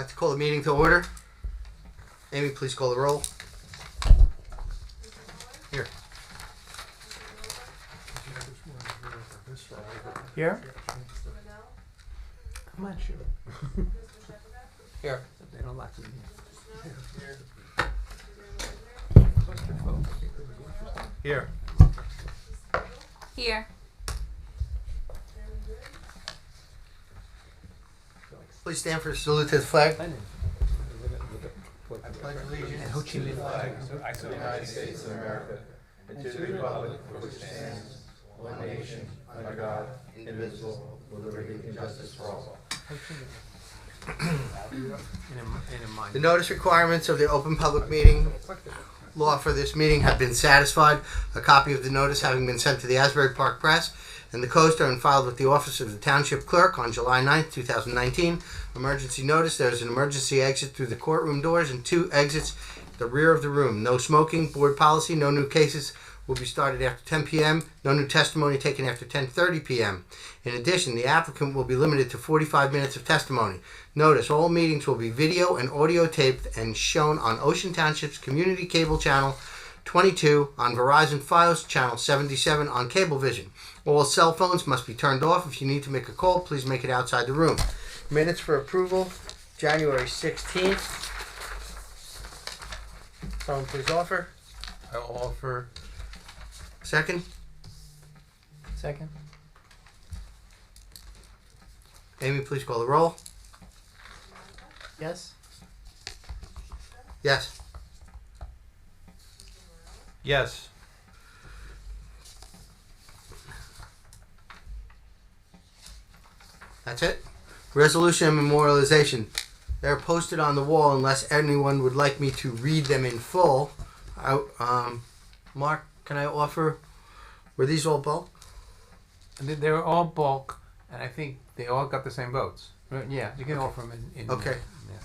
I'd like to call the meeting to order. Amy, please call the roll. Here. Here? I'm not sure. Here. They don't like me Here. Here. Please stand for the salute to the flag. here. I pledge allegiance Ho Chi Minh flag. To the United States of America, and to the republic for which stands one nation, under God, indivisible, with liberty and justice for all. The notice requirements of the open public meeting law for this meeting have been satisfied. A copy of the notice having been sent to the Asbury Park Press and the Coaster and filed with the office of the Township Clerk on July 9th, 2019. Emergency notice. There is an emergency exit through the courtroom doors and 2 exits at the rear of the room. No smoking. Board policy. No new cases will be started after 10 p.m. No new testimony taken after 10:30 p.m. In addition, the applicant will be limited to 45 minutes of testimony. Notice, all meetings will be video and audio taped and shown on Ocean Township's Community Cable Channel 22, on Verizon Fios Channel 77 on Cablevision. All cell phones must be turned off. If you need to make a call, please make it outside the room. Minutes for approval, January 16th. Someone please offer. I'll offer. Second. Second? Amy, please call the roll. Yes? Yes. Yes. That's it. Resolution and memorialization. They're posted on the wall unless anyone would like me to read them in full. Mark, can I offer? Were these all bulk? They were all bulk, and I think they all got the same votes. Yeah, you can offer them in Okay. Yeah.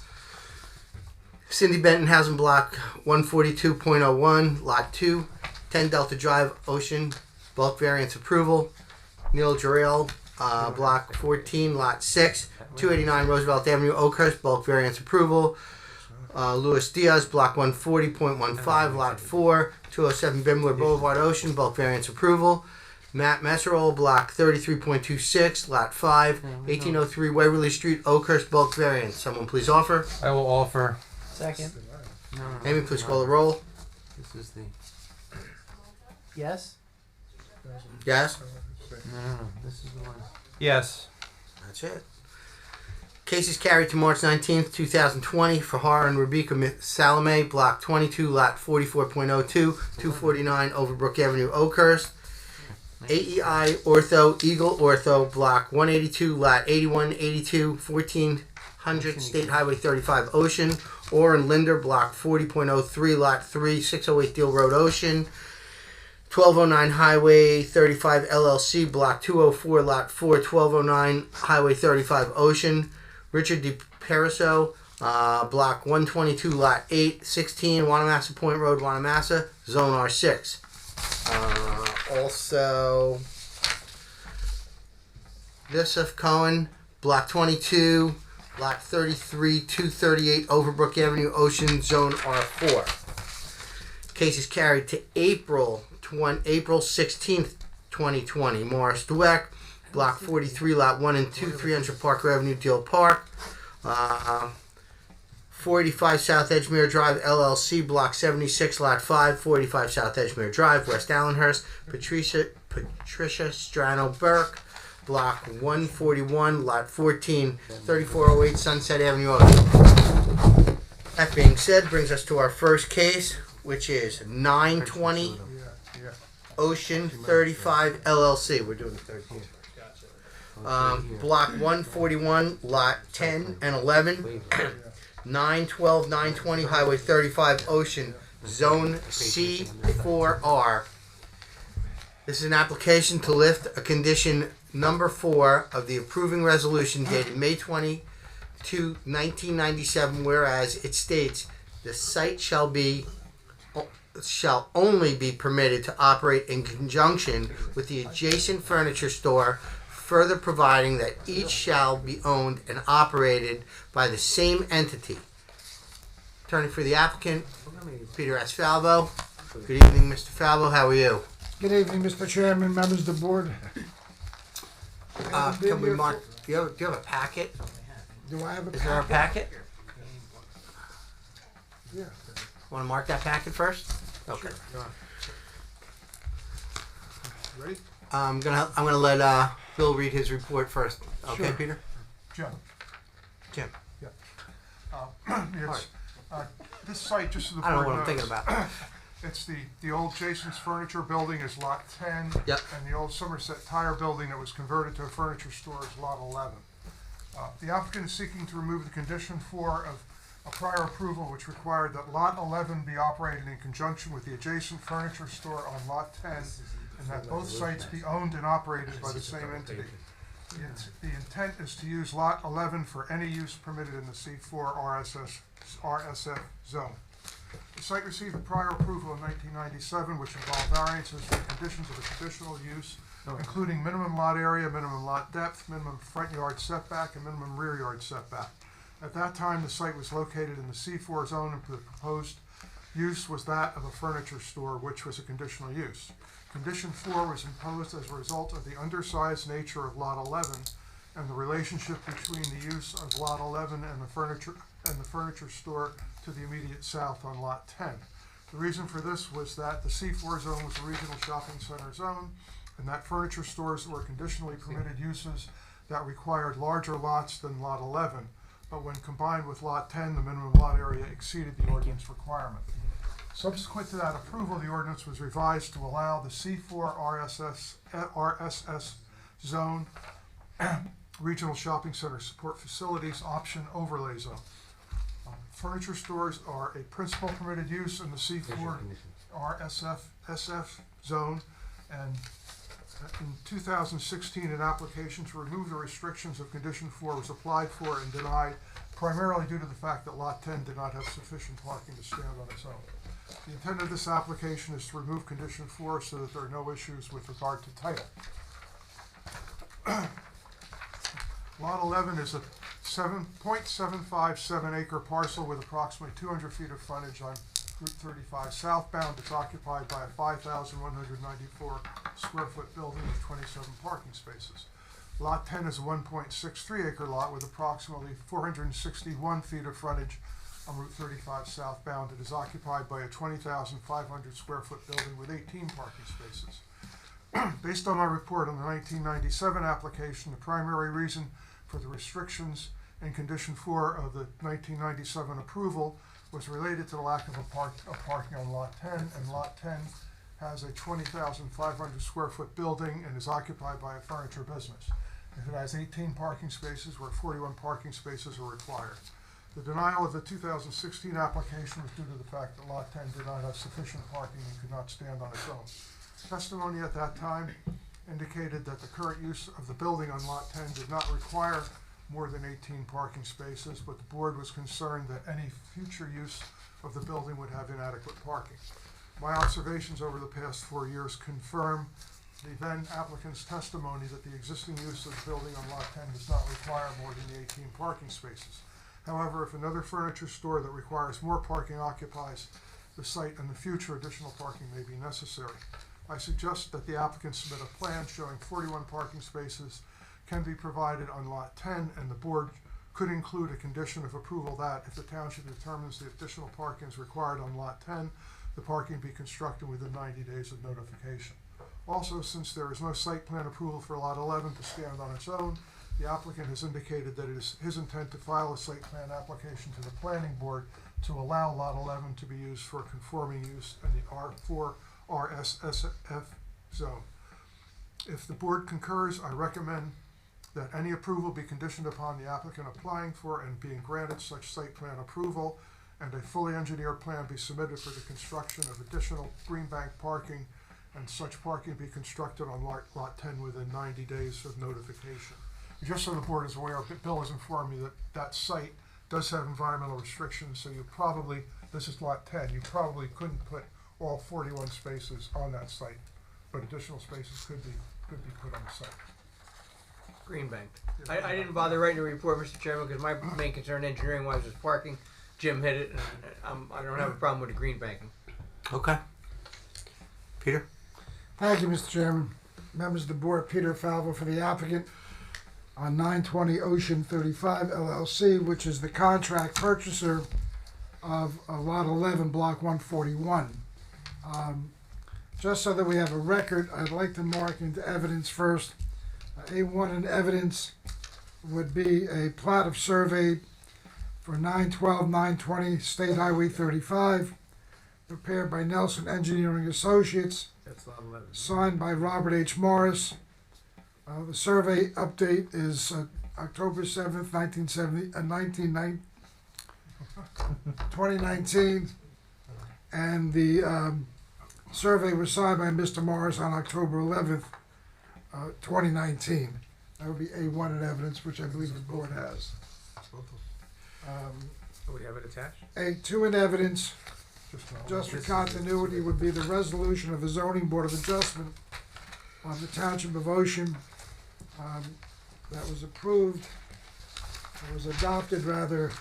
Cindy Benton Housing Block 142.01, Lot 2, 10 Delta Drive, Ocean, bulk variance approval. Neil Jarrell, Block 14, Lot 6, 289 Roosevelt Avenue, Oakhurst, bulk variance approval. Luis Diaz, Block 140.15, Lot 4, 207 Bimler Boulevard, Ocean, bulk variance approval. Matt Messerol, Block 33.26, Lot 5, 1803 Waverly Street, Oakhurst, bulk variance. Someone please offer. I will offer. Second? No. Amy, please call the roll. This is the... Yes? Yes? No. This is the one. Yes. That's it. Case is carried to March 19th, 2020 for Har and Rebecca Salome, Block 22, Lot 44.02, 249 Overbrook Avenue, Oakhurst. AEI Ortho, Eagle Ortho, Block 182, Lot 8182, 1400 State Highway 35, Ocean. Orrin Linder, Block 40.03, Lot 3, 608 Deal Road, Ocean. 1209 Highway 35 LLC, Block 204, Lot 4, 1209 Highway 35, Ocean. Richard DiPeriso, Block 122, Lot 8, 16 Wanamassa Point Road, Wanamassa, Zone R6. Also, Joseph Cohen, Block 22, Lot 33, 238 Overbrook Avenue, Ocean, Zone R4. Case is carried to April 16th, 2020. Morris Dweck, Block 43, Lot 1 and 2, 300 Parker Avenue, Deal Park. 485 South Edgemere Drive, LLC, Block 76, Lot 5, 485 South Edgemere Drive, West Allenhurst. Patricia Strano Burke, Block 141, Lot 14, 3408 Sunset Avenue, Ocean. That being said, brings us to our first case, which is 920 Ocean 35 LLC. We're doing the third case. Block 141, Lot 10 and 11, 912, 920 Highway 35, Ocean, Zone C4R. This is an application to lift a condition number 4 of the approving resolution dated May 22, 1997, whereas it states the site shall only be permitted to operate in conjunction with the adjacent furniture store further providing that each shall be owned and operated by the same entity. Attorney for the applicant, Peter S. Falvo. Good evening, Mr. Falvo. How are you? Good evening, Mr. Chairman, members of the board. Can we mark? Do you have a packet? Do I have a Is there a packet? Yeah. Want to mark that packet first? Okay. Ready? I'm gonna let Bill read his report first. Okay, Sure. Peter. Jim. Jim. It's, this site, just so the I don't know board what I'm knows, thinking about. it's the old Jason's Furniture Building is Lot 10. Yep. And the old Somerset Tire Building that was converted to a furniture store is Lot 11. The applicant is seeking to remove the condition 4 of a prior approval which required that Lot 11 be operated in conjunction with the adjacent furniture store on Lot 10 and that both sites be owned and operated by the same entity. The intent is to use Lot 11 for any use permitted in the C4 RSF zone. The site received a prior approval in 1997 which involved variances for conditions of the conditional use, including minimum lot area, minimum lot depth, minimum front yard setback, and minimum rear yard setback. At that time, the site was located in the C4 zone and the proposed use was that of a furniture store, which was a conditional use. Condition 4 was imposed as a result of the undersized nature of Lot 11 and the relationship between the use of Lot 11 and the furniture store to the immediate south on Lot 10. The reason for this was that the C4 zone was a regional shopping center zone and that furniture stores were conditionally permitted uses that required larger lots than Lot 11, but when combined with Lot 10, the minimum lot area exceeded the ordinance requirement. Subsequent to that approval, the ordinance was revised to allow the C4 RSS zone regional shopping center support facilities option overlay zone. Furniture stores are a principal permitted use in the C4 RSF zone, and in 2016, an application to remove the restrictions of Condition 4 was applied for and denied, primarily due to the fact that Lot 10 did not have sufficient parking to stand on its own. The intent of this application is to remove Condition 4 so that there are no issues with regard to title. Lot 11 is a 7.757 acre parcel with approximately 200 feet of frontage on Route 35 southbound. It's occupied by a 5,194 square foot building with 27 parking spaces. Lot 10 is a 1.63 acre lot with approximately 461 feet of frontage on Route 35 southbound. It is occupied by a 20,500 square foot building with 18 parking spaces. Based on our report on the 1997 application, the primary reason for the restrictions in Condition 4 of the 1997 approval was related to the lack of parking on Lot 10, and Lot 10 has a 20,500 square foot building and is occupied by a furniture business. It has 18 parking spaces where 41 parking spaces are required. The denial of the 2016 application was due to the fact that Lot 10 did not have sufficient parking and could not stand on its own. Testimony at that time indicated that the current use of the building on Lot 10 did not require more than 18 parking spaces, but the board was concerned that any future use of the building would have inadequate parking. My observations over the past 4 years confirm the then applicant's testimony that the existing use of the building on Lot 10 does not require more than the 18 parking spaces. However, if another furniture store that requires more parking occupies the site in the future, additional parking may be necessary. I suggest that the applicant submit a plan showing 41 parking spaces can be provided on Lot 10, and the board could include a condition of approval that if the township determines the additional parking is required on Lot 10, the parking be constructed within 90 days of notification. Also, since there is no site plan approval for Lot 11 to stand on its own, the applicant has indicated that it is his intent to file a site plan application to the planning board to allow Lot 11 to be used for conforming use in the R4 RSSF zone. If the board concurs, I recommend that any approval be conditioned upon the applicant applying for and being granted such site plan approval, and a fully engineered plan be submitted for the construction of additional green bank parking, and such parking be constructed on lot 10 within 90 days of notification. Just so the board is aware, Bill has informed me that that site does have environmental restrictions, so you probably, this is lot 10, you probably couldn't put all 41 spaces on that site, but additional spaces could be put on the site. Green Bank. I didn't bother writing a report, Mr. Chairman, because my main concern engineering-wise was parking. Jim hit it, and I don't have a problem with the green banking. Okay. Peter? Thank you, Mr. Chairman. Members of the board, Peter Falvo for the applicant on 920 Ocean 35 LLC, which is the contract purchaser of Lot 11, Block 141. Just so that we have a record, I'd like to mark into evidence first. A1 in evidence would be a plat of survey for 912-920 State Highway 35, prepared by Nelson Engineering Associates, That's lot 11. signed by Robert H. Morris. The survey update is October 7th, 2019, and the survey was signed by Mr. Morris on October 11th, 2019. That would be A1 in evidence, which I believe the board has. We have it attached? A2 in evidence, Just just for continuity, would be the resolution of the zoning board of adjustment of the Township of Ocean that was approved, or was adopted rather,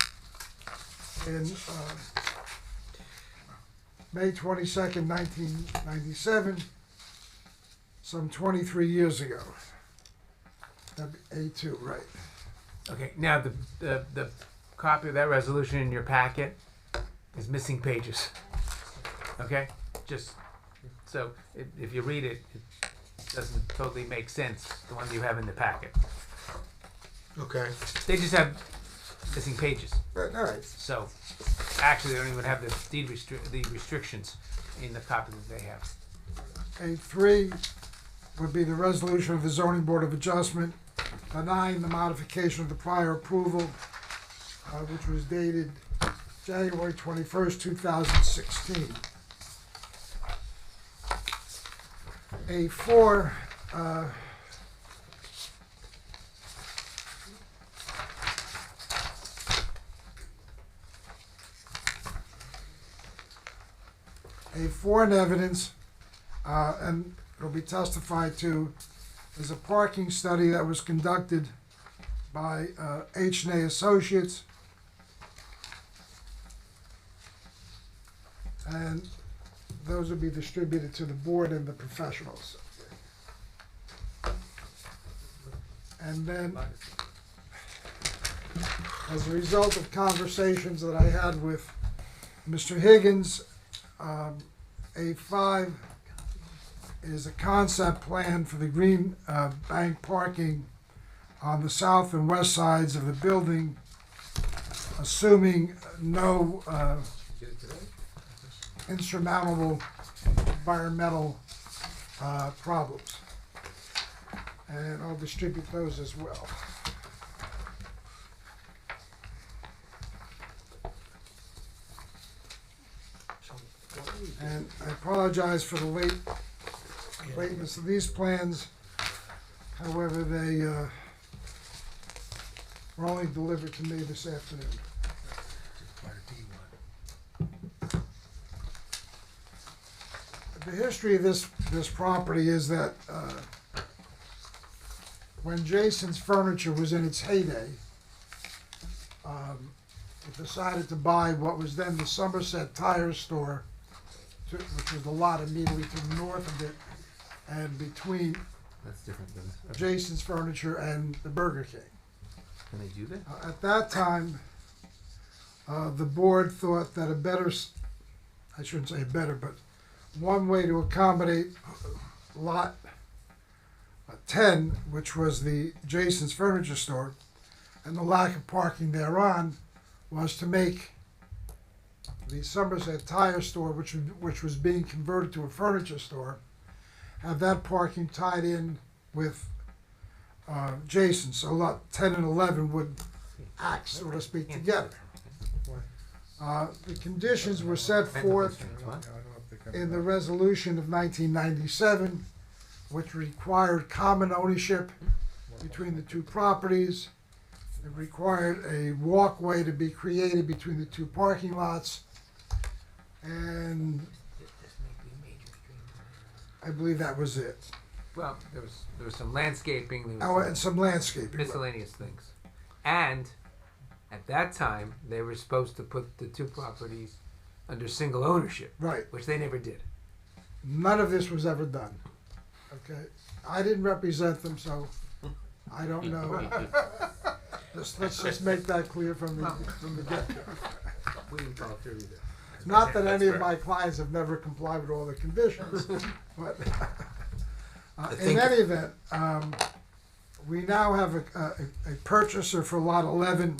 in May 22nd, 1997, some 23 years ago. That'd be A2, right? Okay, now the copy of that resolution in your packet is missing pages. Okay? Just so if you read it, it doesn't totally make sense, the one you have in the packet. Okay. They just have missing pages. Right, all right. So actually they don't even have the restrictions in the copy that they have. A3 would be the resolution of the zoning board of adjustment denying the modification of the prior approval, which was dated January 21st, 2016. A4 in evidence, and it'll be testified to, is a parking study that was conducted by H&A Associates, and those will be distributed to the board and the professionals. And then, as a result of conversations that I had with Mr. Higgins, A5 is a concept plan for the green bank parking on the south and west sides of the building, assuming no insurmountable environmental problems. And I'll distribute those as well. And I apologize for the lateness of these plans. However, they were only delivered to me this afternoon. The history of this property is that when Jason's Furniture was in its heyday, it decided to buy what was then the Somerset Tire Store, which was the lot immediately to the north of it and between That's different than Jason's Furniture and the Burger King. Can they do that? At that time, the board thought that I shouldn't say better, but one way to accommodate lot 10, which was the Jason's Furniture Store, and the lack of parking thereon, was to make the Somerset Tire Store, which was being converted to a furniture store, have that parking tied in with Jason. So lot 10 and 11 would act, so to speak, together. The conditions were set forth in the resolution of 1997, which required common ownership between the two properties. It required a walkway to be created between the two parking lots, and I believe that was it. Well, there was some landscaping. There Oh, was and some landscaping. miscellaneous things, and at that time they were supposed to put the two properties under single ownership, Right. which they never did. None of this was ever done. Okay, I didn't represent them, so I don't know. Let's just make that clear from the get-go. We didn't follow through either. Not that any of my clients have never complied with all the conditions, but in think- any event, we now have a purchaser for lot 11,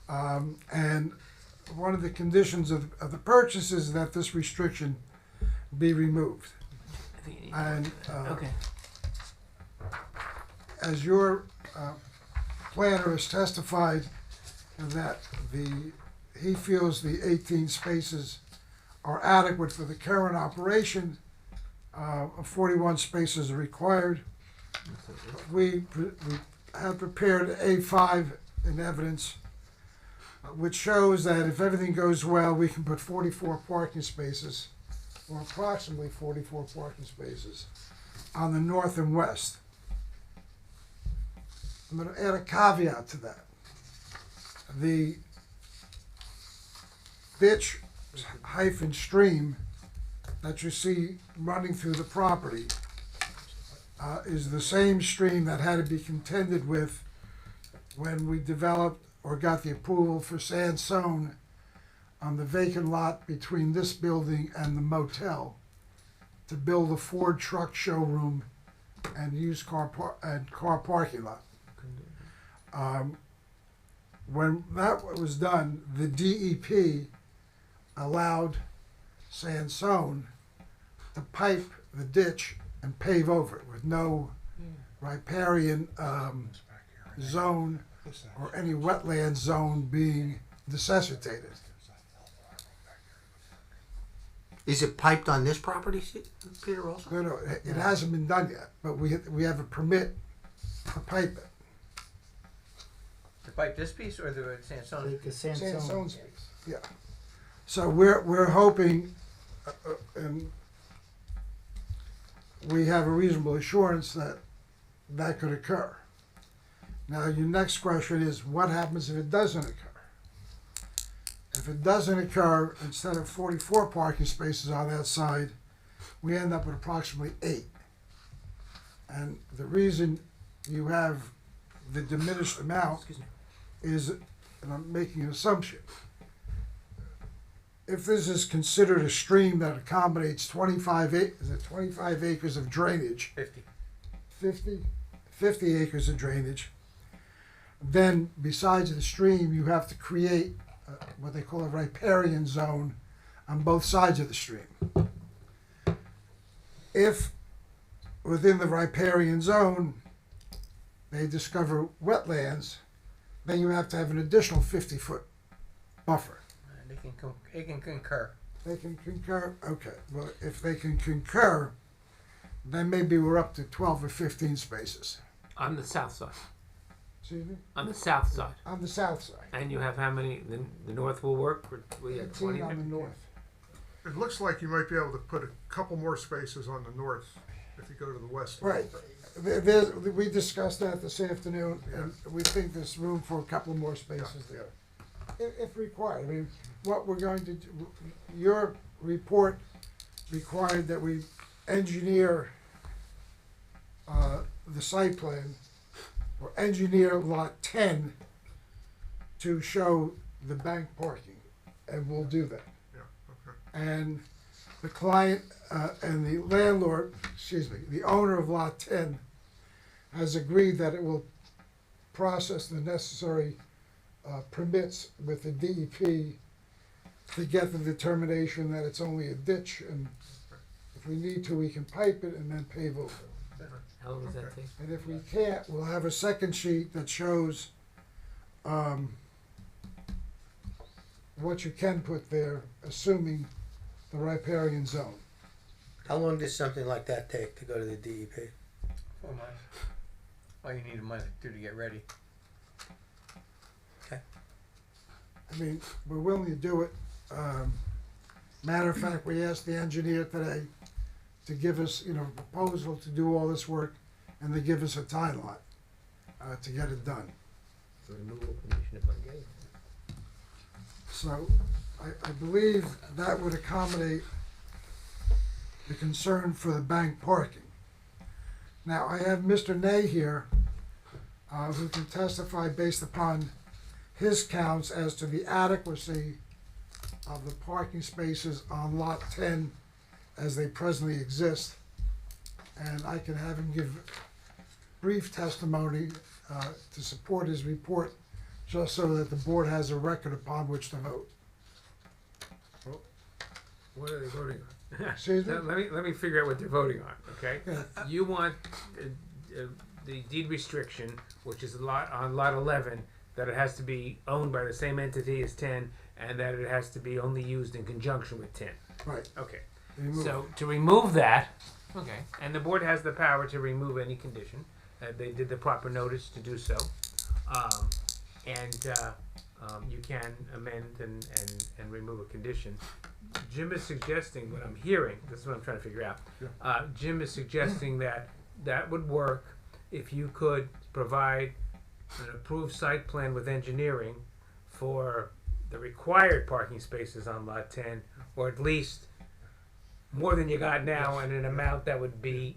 and one of the conditions of the purchase is that this restriction be removed. And Okay. as your planner has testified that he feels the 18 spaces are adequate for the current operation, 41 spaces are required. We have prepared A5 in evidence, which shows that if everything goes well, we can put 44 parking spaces, or approximately 44 parking spaces, on the north and west. I'm going to add a caveat to that. The ditch hyphen stream that you see running through the property is the same stream that had to be contended with when we developed or got the approval for sand sown on the vacant lot between this building and the motel to build a Ford truck showroom and used car parking lot. When that was done, the DEP allowed sand sown to pipe the ditch and pave over it with no riparian zone or any wetland zone being necessitated. Is it piped on this property, Peter, also? No, it hasn't been done yet, but we have a permit to pipe it. To pipe this piece or the sandstone? The Sand sandstone. sown space, yeah. So we're hoping, and we have a reasonable assurance that that could occur. Now, your next question is, what happens if it doesn't occur? If it doesn't occur, instead of 44 parking spaces on that side, we end up with approximately 8. And the reason you have the diminished amount is, and I'm making an assumption, if this is considered a stream that accommodates 25 acres of drainage, 50 acres of drainage, then besides the stream, you have to create what they call a riparian zone on both sides of the stream. If within the riparian zone they discover wetlands, then you have to have an additional 50-foot buffer. They can concur. They can concur? Okay. Well, if they can concur, then maybe we're up to 12 or 15 spaces. On the south side. Excuse me? On the south side. On the south side. And you have how many? The north will work? Or we have 18 20? on the north. It looks like you might be able to put a couple more spaces on the north if you go to the west. Right. We discussed that this afternoon, and we think there's room for a couple more spaces there, if required. I mean, what we're going to do, your report required that we engineer the site plan, or engineer lot 10 to show the bank parking, and we'll do that. Yeah, okay. And the client and the landlord, the owner of lot 10 has agreed that it will process the necessary permits with the DEP to get the determination that it's only a ditch, and if we need to, we can pipe it and then pave over. How long does that take? And if we can't, we'll have a second sheet that shows what you can put there, assuming the riparian zone. How long does something like that take to go to the DEP? 4 months. All you need a month or two to get ready. I mean, we're willing to do it. Matter of fact, we asked the engineer today to give us, a proposal to do all this work, and they give us a timeline to get it done. So I believe that would accommodate the concern for the bank parking. Now, I have Mr. Ney here, who can testify based upon his counts as to the adequacy of the parking spaces on Lot 10 as they presently exist. And I can have him give brief testimony to support his report, just so that the board has a record upon which to vote. What are they voting on? Excuse me? Now, let me figure out what they're voting on, okay? Yeah. You want the deed restriction, which is on lot 11, that it has to be owned by the same entity as 10, and that it has to be only used in conjunction with 10. Right. Okay. Remove. So to remove that, okay, and the board has the power to remove any condition. They did the proper notice to do so, and you can amend and remove a condition. Jim is suggesting, what I'm hearing, this is what I'm trying to figure out. Jim is suggesting that would work if you could provide an approved site plan with engineering for the required parking spaces on lot 10, or at least more than you got now, and an amount that would be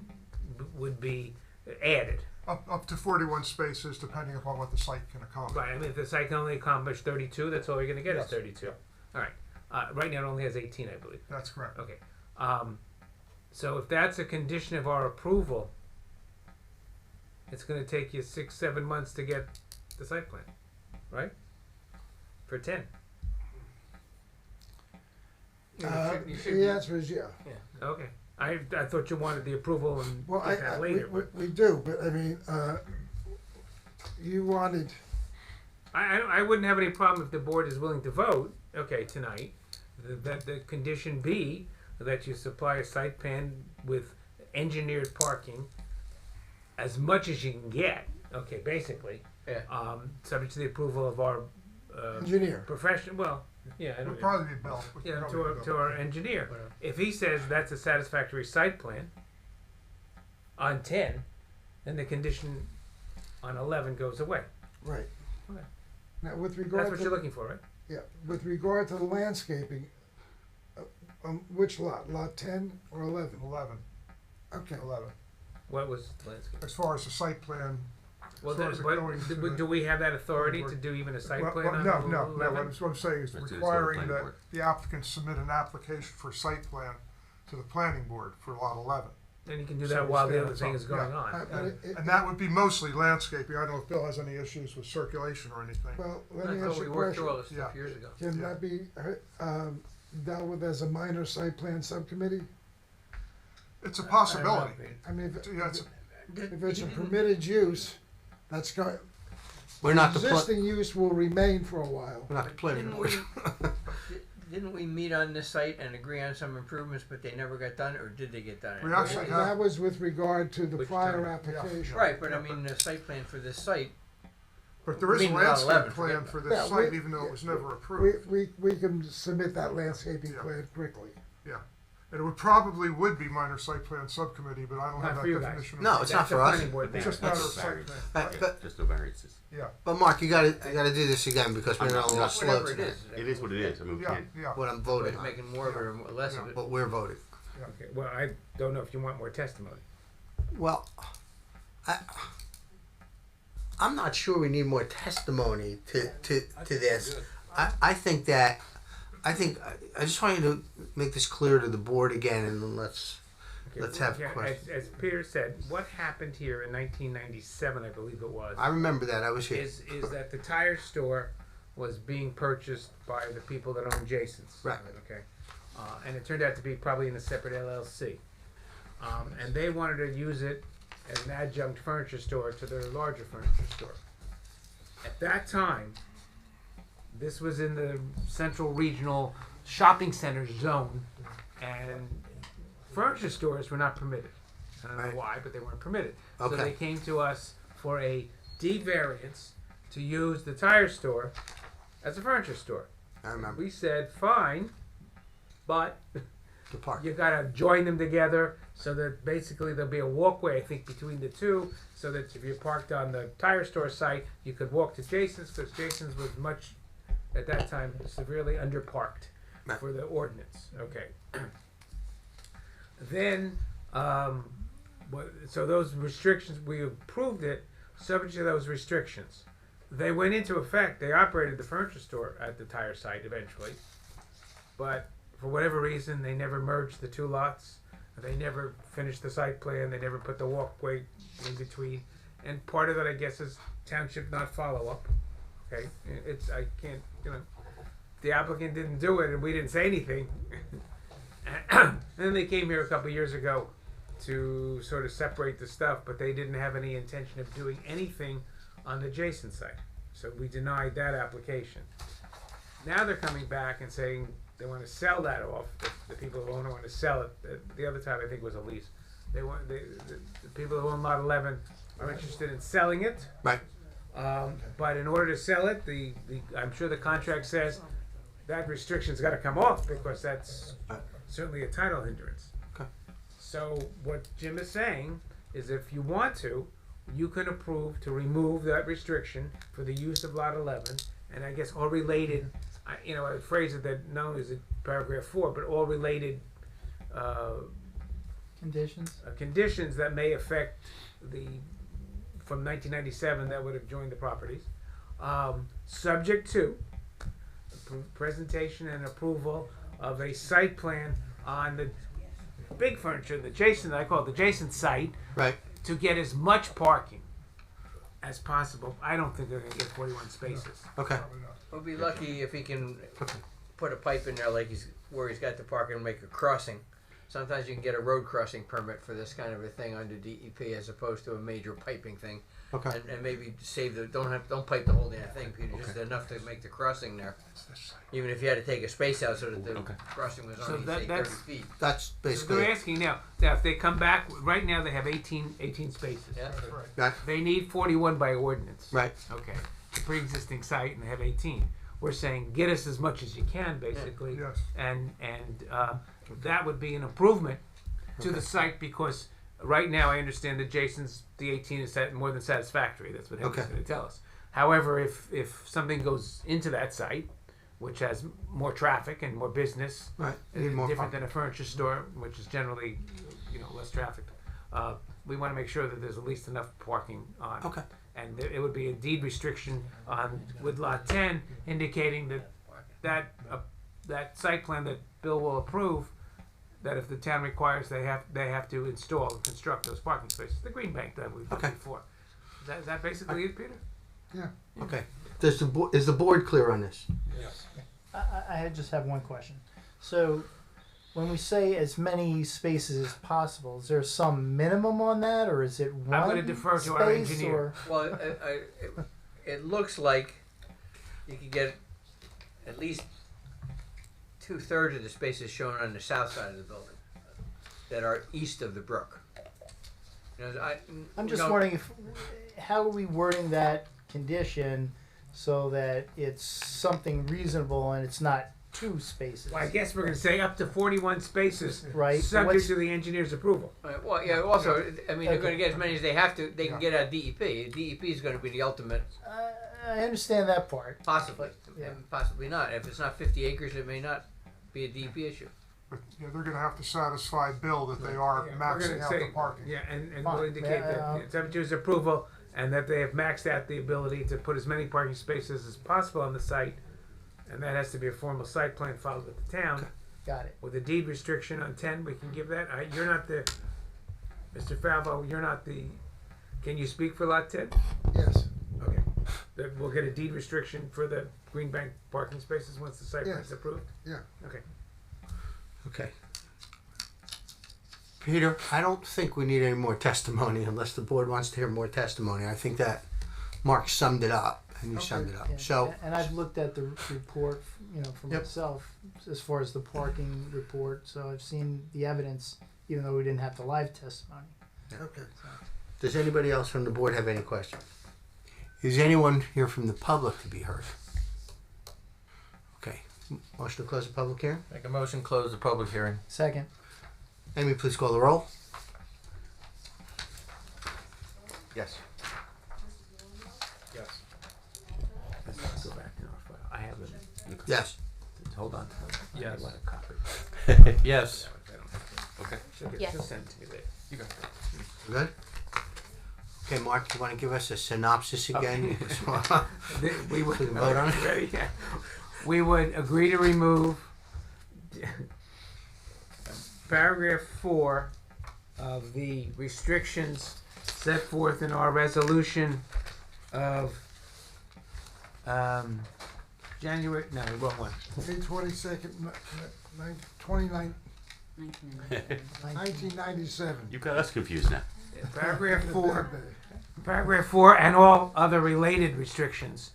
added. Up to 41 spaces, depending upon what the site can accommodate. Right. I mean, if the site can only accomplish 32, that's all you're going to get is 32. All right. Right now it only has 18, I believe. That's correct. Okay. So if that's a condition of our approval, it's going to take you 6-7 months to get the site plan, right? For 10. The answer is yeah. Okay. I thought you wanted the approval and Well, get that later. we do, but I mean, you wanted, I wouldn't have any problem if the board is willing to vote, okay, tonight, that the condition be that you supply a site plan with engineered parking as much as you can get, okay, basically. Yeah. Subject to the approval of our engineer. professional, well, yeah, I It don't would probably be Bill. It would yeah, probably be to Bill. our engineer. If he says that's a satisfactory site plan on 10, then the condition on 11 goes away. Right. Okay. Now, with That's regard what to you're looking for, right? yeah, with regard to the landscaping, which lot? Lot 10 or 11? 11. Okay. 11. What was landscape? As far as the site plan, Well, as far as it but going to the- do we have that authority to do even a site Well, plan well, on no, 11? what I'm saying is That's to the requiring planning that board. the applicant submit an application for site plan to the planning board for lot 11. Then you can do So that it's while the there, other thing is yeah. going on. But And that would be mostly landscaping. I don't know if Bill has any issues with circulation or anything. well, let I me thought ask we you a worked through all question. this stuff Yeah. years ago. Can Yeah. that be dealt with as a minor site plan subcommittee? It's a possibility. I mean, Yeah, it's, if it's a permitted use, that's going, We're not the existing use will remain for a while. we're not the planning Didn't board. Didn't we meet on this site and agree on some improvements, but they never got done, or did they get done? We actually have- That was with regard to the Which prior time? application. Right, but I mean, the site plan for this site, but there is a I mean, lot landscape 11, plan forget for Yeah, this site, we- even though it was never We, approved. we can submit that landscaping Yeah. plan quickly. Yeah. And it would probably be minor site plan subcommittee, but I don't Not have for that you guys. definition. No, it's not That's a for us. planning board thing. It's just not a That's- site plan. But Just no variances. Yeah, but Mark, you gotta do this again because we're I'm only not- slow whatever it tonight. is. It is what it is. I mean, we yeah, can't. yeah. What I'm but voting on, making more of it or less of it. what we're voting. Okay. Well, I don't know if you want more testimony. Well, I'm not sure we need more testimony to this. I think I just want you to make this clear to the board again, and then let's have Okay, questions. as Peter said, what happened here in 1997, I believe it was, I remember that. I was here. is that the tire store was being purchased by the people that own Jason's. Right. Okay. And it turned out to be probably in a separate LLC. And they wanted to use it as an adjunct furniture store to their larger furniture store. At that time, this was in the central regional shopping center zone, and furniture stores were not permitted. I don't know Right. why, but they weren't permitted. So Okay. they came to us for a D variance to use the tire store as a furniture store. I remember. We said, fine, but The park. You gotta join them together so that basically there'll be a walkway, I think, between the two, so that if you're parked on the tire store site, you could walk to Jason's, because Jason's was much, at that time, severely underparked Right. for the ordinance. Okay. Then, so those restrictions, we approved it, subject to those restrictions. They went into effect. They operated the furniture store at the tire site eventually, but for whatever reason, they never merged the two lots. They never finished the site plan. They never put the walkway in between. And part of it, I guess, is township not follow up. Okay, I can't, the applicant didn't do it, and we didn't say anything. And then they came here a couple of years ago to sort of separate the stuff, but they didn't have any intention of doing anything on the adjacent site. So we denied that application. Now they're coming back and saying they want to sell that off. The people who own it want to sell it. The other time I think was a lease. The people who own lot 11 are interested in selling it. Right. But in order to sell it, I'm sure the contract says that restriction's got to come off, because that's certainly a title hindrance. Okay. So what Jim is saying is, if you want to, you can approve to remove that restriction for the use of lot 11, and I guess all related, I would phrase it that not only is it paragraph 4, but all related conditions that may affect from 1997 that would have joined the properties, subject to presentation and approval of a site plan on the big furniture, I call it the adjacent site, Right. to get as much parking as possible. I don't think they're going to get 41 spaces. Okay. We'll be lucky if he can put a pipe in there like where he's got the parking and make a crossing. Sometimes you can get a road crossing permit for this kind of a thing under DEP as opposed to a major piping thing. Okay. And maybe save don't pipe the whole damn thing, Peter. Just enough to make the crossing there. Even if you had to take a space out so that the crossing was So only say 30 feet. That's So basically they're it. asking now if they come back, right now they have 18 spaces. Yeah. That's right. Right. They need 41 by ordinance. Right. Okay. The pre-existing site, and they have 18. We're saying get us as much as you can, basically. Yes. And that would be an improvement to the site, because right now I understand that the 18 is more than satisfactory. That's what Henry's going to tell us. However, if something goes into that site, which has more traffic and more business, Right. Need more different parking. than a furniture store, which is generally, less traffic. We want to make sure that there's at least enough parking on. Okay. And it would be a deed restriction with lot 10, indicating that site plan that Bill will approve, that if the town requires, they have to install and construct those parking spaces. The green bank that we've done Okay. before. Is that basically it, Peter? Yeah. Okay. Is the board clear on this? I just have one question. So, when we say as many spaces as possible, is there some minimum on that, or is it one? I'm going to defer to our space, engineer. or- Well, it looks like you could get at least 2/3 of the spaces shown on the south side of the building that are east of the brook. I'm just wondering how are we wording that condition so that it's something reasonable and it's not 2 spaces? Well, I guess we're going to say up to 41 spaces, Right. subject to the engineer's approval. Well, yeah. Also, I mean, they're Okay. going to get as many as they have to. They can get out of DEP. DEP is going to be the ultimate, I understand that part. possibly, Yeah. and possibly not. If it's not 50 acres, it may not be a DEP issue. But they're going to have to satisfy Bill that they are Yeah, we're maxing gonna out say- the parking. Yeah, and Fine. we'll indicate Yeah, that it's subject to his approval, and that they have maxed out the ability to put as many parking spaces as possible on the site, and that has to be a formal site plan filed with the town. Got it. With a deed restriction on 10, we can give that. You're not the, Mr. Falvo, you're not the, can you speak for lot 10? Yes. Okay. Then we'll get a deed restriction for the Green Bank parking spaces once the site Yes. plan's approved? Yeah. Okay. Okay. Peter, I don't think we need any more testimony unless the board wants to hear more testimony. I think that Mark summed it up, and you summed it up. Yeah. So, And I've looked at the report, for Yep. myself, as far as the parking report. So I've seen the evidence, even though we didn't have the live testimony. okay. Does anybody else from the board have any questions? Is anyone here from the public to be heard? Okay. Motion to close the public hearing. Make a motion, close the public hearing. Second. Amy, please call the roll. Yes. Let's go back to our file. I have them. Yes. Hold on to them. Yes. I want a copy. Yes. Okay. Yes. She'll send it to me later. You go. Good? Okay, Mark, you want to give us a synopsis again? We would We can vote on it? Ready? Yeah. We would agree to remove paragraph 4 of the restrictions set forth in our resolution of January. No, wrong one. May 22nd, 1997. You got us confused now. Paragraph 4. Paragraph 4 and all other related restrictions,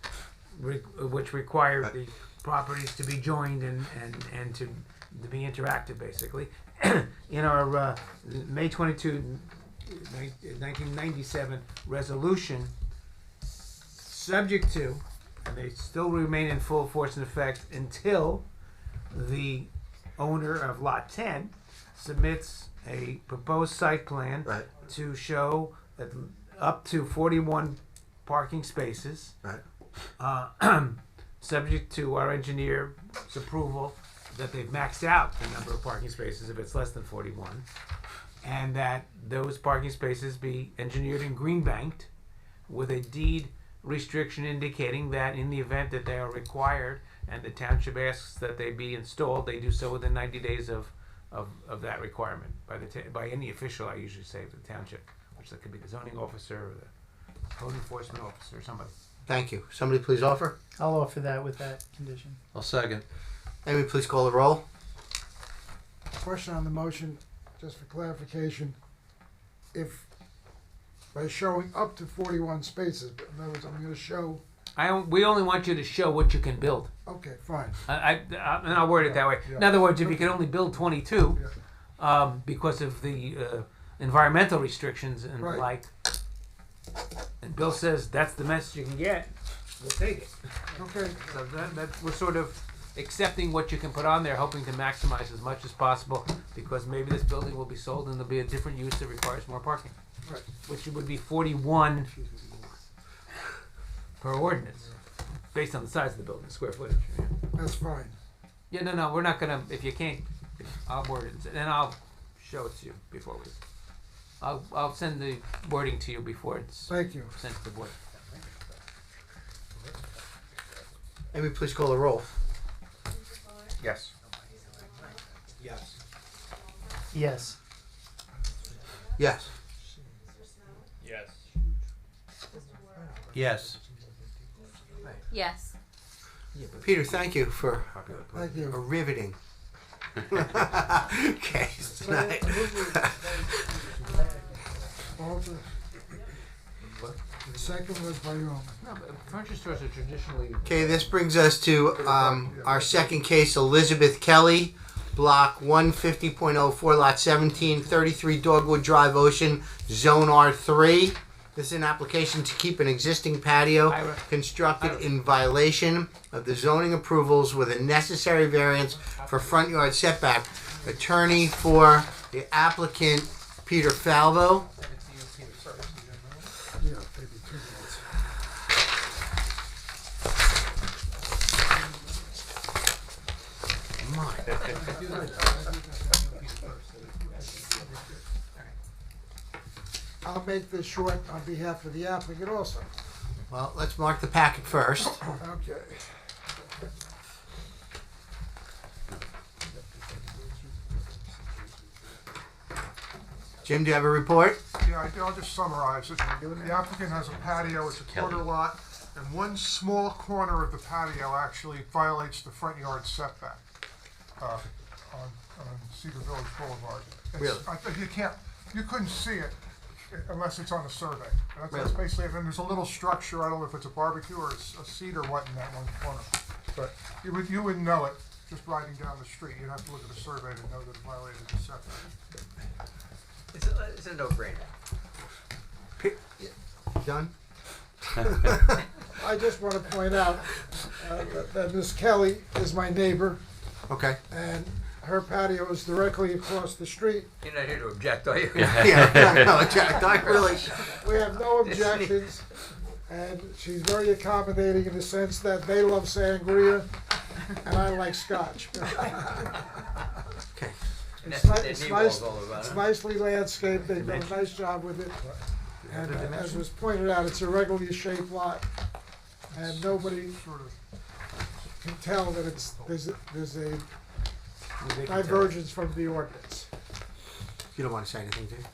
which require the properties to be joined and to be interactive, basically. In our May 22, 1997 resolution, subject to, and they still remain in full force and effect until the owner of Lot 10 submits a proposed site plan Right. to show that up to 41 parking spaces, Right. subject to our engineer's approval that they've maxed out the number of parking spaces if it's less than 41, and that those parking spaces be engineered and green banked with a deed restriction indicating that in the event that they are required and the township asks that they be installed, they do so within 90 days of that requirement by any official, I usually say, of the township, which that could be the zoning officer or the code enforcement officer or somebody. Thank you. Somebody please offer. I'll offer that with that condition. I'll second. Amy, please call the roll. Question on the motion, just for clarification. If, by showing up to 41 spaces, but in other words, I'm going to show, We only want you to show what you can build. okay, fine. And I'll word it that way. Yeah. In other words, if you can only build 22 because of the environmental restrictions and Right. the like, and Bill says that's the message you can get, we'll take it. Okay, So that we're sort of accepting what you can put on there, hoping to maximize as much as possible, because maybe this building will be sold and there'll be a different use that requires more parking, right. which would be 41 per ordinance, based on the size of the building, square footage. That's fine. Yeah, no, we're not gonna. If you can't, I'll word it, and I'll show it to you before we. I'll send the wording to you before it's Thank you. sent to the board. Amy, please call the roll. Yes. Yes. Yes. Yes. Yes. Yes. Peter, thank you for Thank you. a riveting case tonight. Walter. The second was by you. No, but furniture stores are traditionally. Okay, this brings us to our second case, Elizabeth Kelly, block 150.04, lot 17, 33 Dogwood Drive, Ocean, Zone R3. This is an application to keep an existing patio constructed in violation of the zoning approvals with a necessary variance for front yard setback. Attorney for the applicant, Peter Falvo. Yeah, maybe 2 minutes. I'll make this short on behalf of the applicant also. Well, let's mark the packet first. Okay. Jim, do you have a report? Yeah, I do. I'll just summarize it. The applicant has a patio, it's a quarter lot, and one small corner of the patio actually violates the front yard setback on Cedar Village Boulevard. Really? I think you couldn't see it unless it's on a survey. That's Really? basically it. And there's a little structure, I don't know if it's a barbecue or a cedar what in that one corner. But you wouldn't know it just riding down the street. You'd have to look at a survey to know that it violated the setback. It's a no-brainer. Done? I just want to point out, that Miss Kelly is my neighbor, Okay. and her patio is directly across the street. You're not here to object, are you? Yeah, no, Jack, I really. We have no objections, and she's very accommodating in the sense that they love sangria, and I like scotch. Okay. It's, That it's knee nice. wall's all about, It's huh? nicely landscaped. They've done a nice job with it. And as was pointed out, it's a regularly shaped lot, and nobody Sort of. can tell that there's a divergence from the ordinance. You don't want to say anything, do you?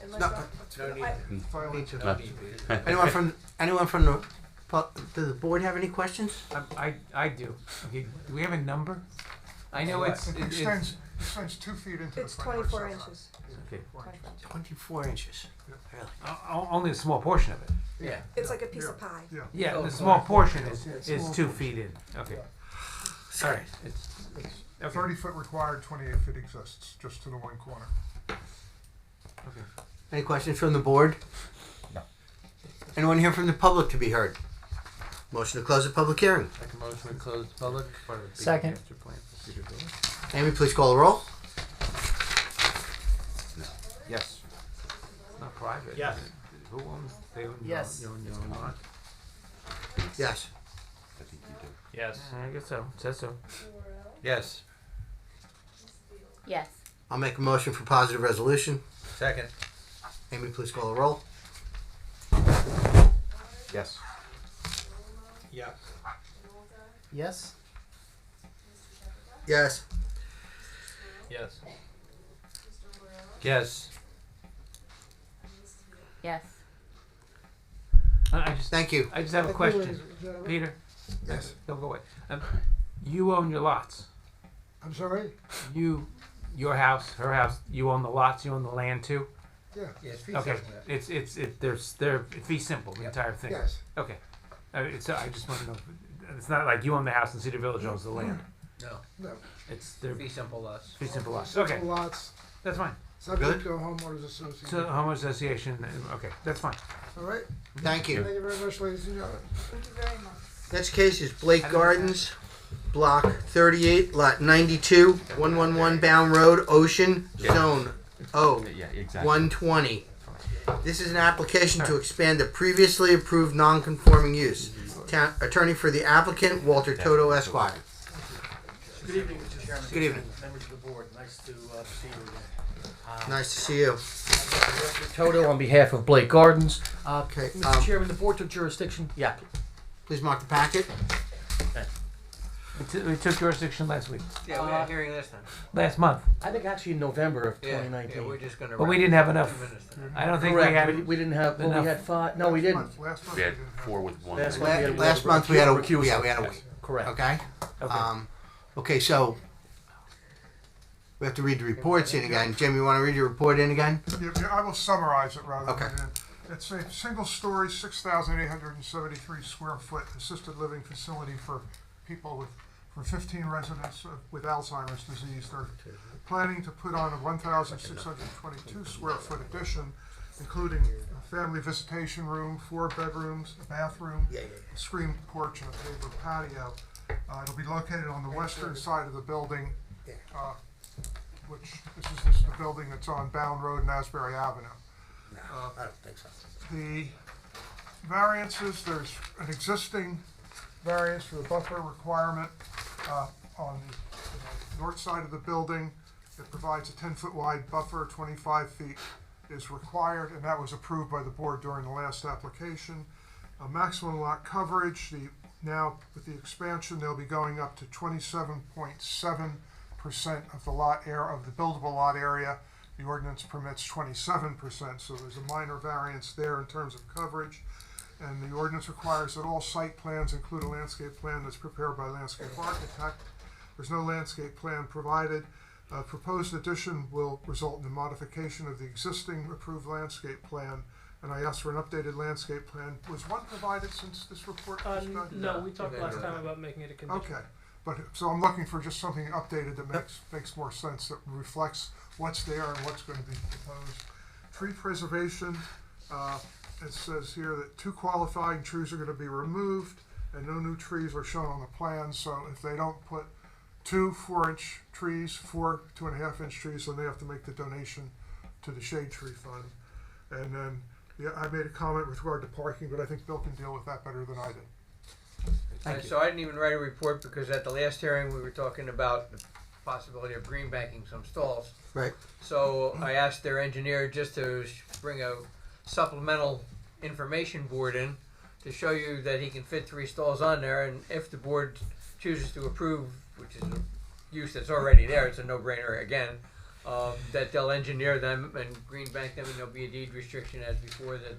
Unless No. No need. Me too. No need. Anyone from the does the board have any questions? I do. Okay, do we have a number? I know It it's extends 2 feet into the It's front yard 24 setback. inches. okay. 24 inches. Really? Only a small portion of it. Yeah. It's like a piece of pie. Yeah. Yeah, Oh, the small portion is small 2 feet in. Okay. All right. It's okay. 30-foot required, 28-foot exists, just to the one corner. Okay. Any questions from the board? No. Anyone here from the public to be heard? Motion to close the public hearing. Make a motion to close the public. Second. Master plan for Cedar Village. Amy, please call the roll. Yes. It's not private. Yes. Who owns? They own. Yes. You own your own lot. Yes. Yes. I guess so. It says so. Yes. Yes. I'll make a motion for positive resolution. Second. Amy, please call the roll. Yes. Yeah. Yes. Yes. Yes. Yes. Yes. I just Thank you. I just have a Thank you, question, ladies and gentlemen. Peter. Yes. Don't go away. You own your lots. I'm sorry? Your house, her house. You own the lots. You own the land too. Yeah. Yes. Okay. They're fee simple. The entire thing. Yes. Okay. I just want to know. It's not like you own the house and Cedar Village owns the land. No. No. It's they're Fee simple lots. fee simple lots. Simple Okay, lots, that's fine. subject to a homeowners association. So homeowners association. Okay, that's fine. All right? Thank you. Thank you very much, ladies and gentlemen. Thank you very much. Next case is Blake Gardens, Block 38, Lot 92, 111 Bound Road, Ocean, Zone O, Yeah, exactly. 120. This is an application to expand a previously approved non-conforming use. Attorney for the applicant, Walter Toto Esquire. Good evening, Mr. Chairman. Good evening. Members of the board, nice to see you again. Nice to see you. Mr. Toto on behalf of Blake Gardens. Okay, Mr. Chairman, the board took jurisdiction. Yeah. please mark the packet. We took jurisdiction last week, Yeah, we had a hearing this time. last month, I think actually in November of Yeah. 2019. Yeah, we're just gonna. but we wrap didn't have it up enough. in 2 minutes then. I don't think Correct. we had. We didn't have. Well, we enough. had 5. No, we didn't. Last month We had didn't have 4 with 1. Last month we had Last one month we had a recusal. yeah, we had a week. Correct. Okay. Okay. Okay, so we have to read the reports in again. Jim, you want to read your report in again? Yeah, I will summarize it rather Okay. than. It's a single-story, 6,873 square foot assisted living facility for people for 15 residents with Alzheimer's disease. They're planning to put on a 1,622 square foot addition, including a family visitation room, 4 bedrooms, a bathroom, a screen porch, and a paver patio. It'll be located on the western side of the building, which this is the building that's on Bound Road and Asbury Avenue. I don't think so. The variances, there's an existing variance for the buffer requirement on the north side of the building. It provides a 10-foot wide buffer, 25 feet is required, and that was approved by the board during the last application. Maximum lot coverage, now with the expansion, they'll be going up to 27.7% of the of the buildable lot area. The ordinance permits 27%, so there's a minor variance there in terms of coverage. And the ordinance requires that all site plans include a landscape plan that's prepared by a landscape architect. There's no landscape plan provided. Proposed addition will result in a modification of the existing approved landscape plan. And I asked for an updated landscape plan. Was one provided since this report was done? No, we talked last time about making it a condition. Okay, but, so I'm looking for just something updated that makes more sense, that reflects what's there and what's going to be proposed. Tree preservation, it says here that 2 qualifying trees are going to be removed, and no new trees are shown on the plan, so if they don't put 2 4-inch trees, 4 2.5-inch trees, then they have to make the donation to the shade tree fund. And then, yeah, I made a comment with regard to parking, but I think Bill can deal with that better than I did. Thank you. So I didn't even write a report because at the last hearing, we were talking about the possibility of green banking some stalls. Right. So I asked their engineer just to bring a supplemental information board in to show you that he can fit 3 stalls on there, and if the board chooses to approve, which is a use that's already there, it's a no-brainer again, that they'll engineer them and green bank them, and there'll be a deed restriction as before that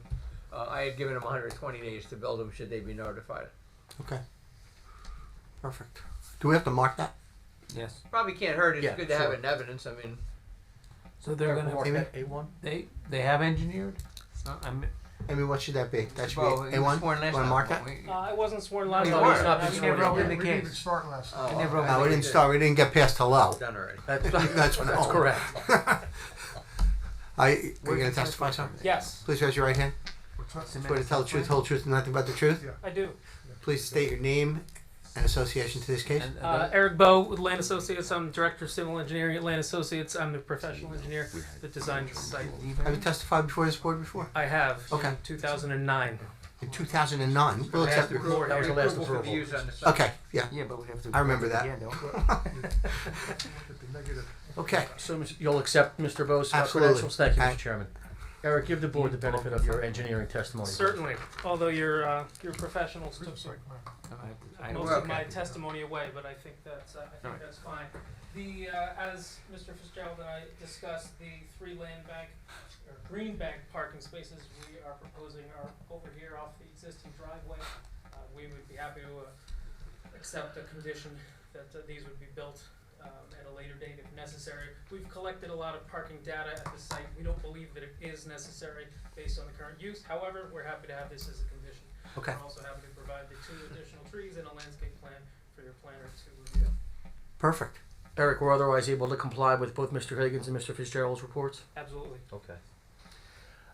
I had given them 120 days to build them should they be notified. Okay. Perfect. Do we have to mark that? Yes. Probably can't hurt. It's Yeah, good to have sure. it in evidence. I mean, So they're gonna Mark Amy? that A1? they have engineered. I mean, what should that be? That should well, be he was A1? sworn last Want to time. mark that? I wasn't sworn last You time. weren't. I Not mean, sworn. never in opened the We case. didn't start last time. Oh, never No, we didn't start. We didn't get past hello. Done already. That's No. correct. Are you going to testify, sir? Yes, Please raise your right hand. What's that? Swear to tell the truth, whole truth, and nothing but the truth. Yeah. I do. Please state your name and association to this case. And, Eric Bowe with Land Associates. I'm Director of Civil Engineering at Land Associates. I'm the professional engineer that designed the site. Have you testified before this board before? I have Okay. in 2009. In 2009. We'll accept your. approval. That was the last Approval for the approval. use on the site. Okay, yeah. yeah, but we have to. I remember that. Again, don't we? Look at the negative. Okay. So you'll accept Mr. Bowe's Absolutely. credentials? Thank you, Aye. Mr. Chairman. Eric, give the board the benefit of your engineering testimony. Certainly, although your professionals took Where's the site plan? I most don't. of my testimony away, but I think that's fine. The as Mr. Fitzgerald and I discussed, the 3 land bank or green bank parking spaces we are proposing are over here off the existing driveway. We would be happy to accept a condition that these would be built at a later date if necessary. We've collected a lot of parking data at the site. We don't believe that it is necessary based on the current use. However, we're happy to have this as a condition. Okay. We're also happy to provide the 2 additional trees and a landscape plan for your planner to review. Perfect. Eric, we're otherwise able to comply with both Mr. Higgins and Mr. Fitzgerald's reports? Absolutely. Okay.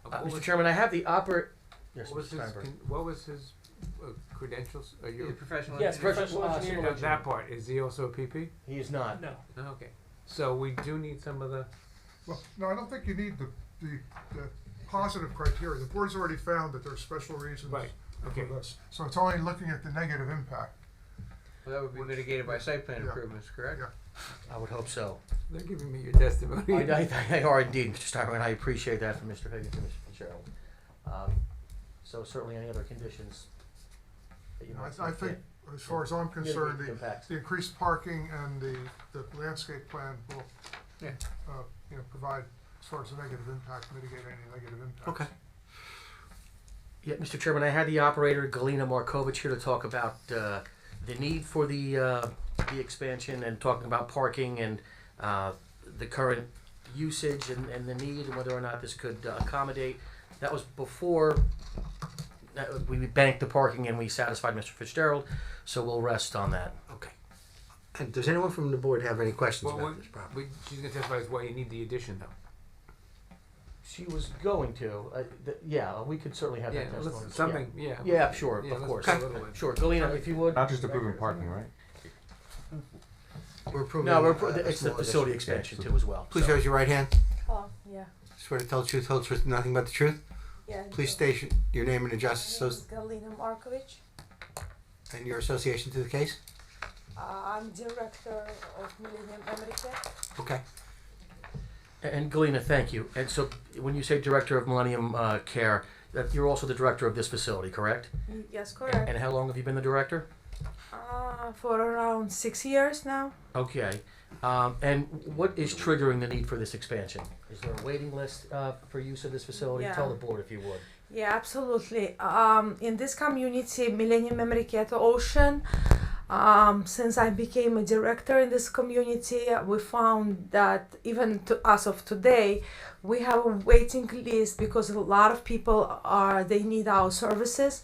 What Mr. was- Chairman, I have the Yes, What was Mr. his, Steinberg. what was his credentials? Are He's you a professional Yes, engineer. professional engineer. no, that part? Is he also a PP? He is not. No. Oh, okay. So we do need some of the. Well, no, I don't think you need the positive criteria. The board's already found that there's special reasons Right. Okay. for this. So it's only looking at the negative impact. Well, that would be mitigated by site plan Yeah. improvements, correct? Yeah. I would hope so. They're giving me your testimony. They are indeed, Mr. Steinberg, and I appreciate that from Mr. Higgins and Mr. Fitzgerald. So certainly any other conditions that you might I think, as far as I'm concerned, mitigate the impacts. the increased parking and the landscape plan will, Yeah. provide, as far as the negative impact, mitigate any negative impact. Okay. Yeah, Mr. Chairman, I had the operator Galina Markovich here to talk about the need for the expansion and talking about parking and the current usage and the need and whether or not this could accommodate. That was before we banked the parking and we satisfied Mr. Fitzgerald, so we'll rest on that. Okay. And does anyone from the board have any questions Well, about this property? she's going to testify as why you need the addition, though. She was going to, yeah, we could certainly have Yeah, that testimony. something. Yeah. Yeah, sure, Yeah, of let's course. put a little in. Sure, Galina, if you would. Not just approving parking, right? We're approving. No, a it's the small facility addition. expansion too as well. Please so. raise your right hand. Oh, yeah. Swear to tell the truth, whole truth, and nothing but the truth. Yeah. Please state your name and address My name is Galina Markovich. and your association to the case. I'm director of Millennium America. Okay. And Galina, thank you. And so when you say director of Millennium Care, that you're also the director of this facility, correct? Yes, correct. And how long have you been the director? For around 6 years now. Okay. And what is triggering the need for this expansion? Is there a waiting list for use of this facility? Yeah. Tell the board if you would. Yeah, absolutely. In this community, Millennium America Ocean, since I became a director in this community, we found that even as of today, we have a waiting list because a lot of people they need our services.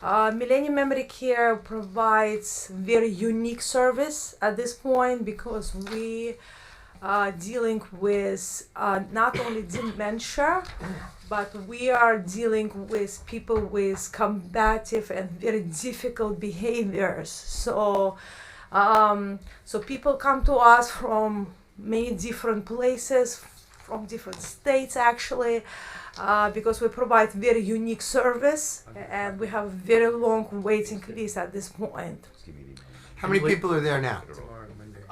Millennium Memory Care provides very unique service at this point because we dealing with not only dementia, but we are dealing with people with combative and very difficult behaviors. So, so people come to us from many different places, from different states actually, because we provide very unique service and we have very long waiting list at this point. How many people are there now?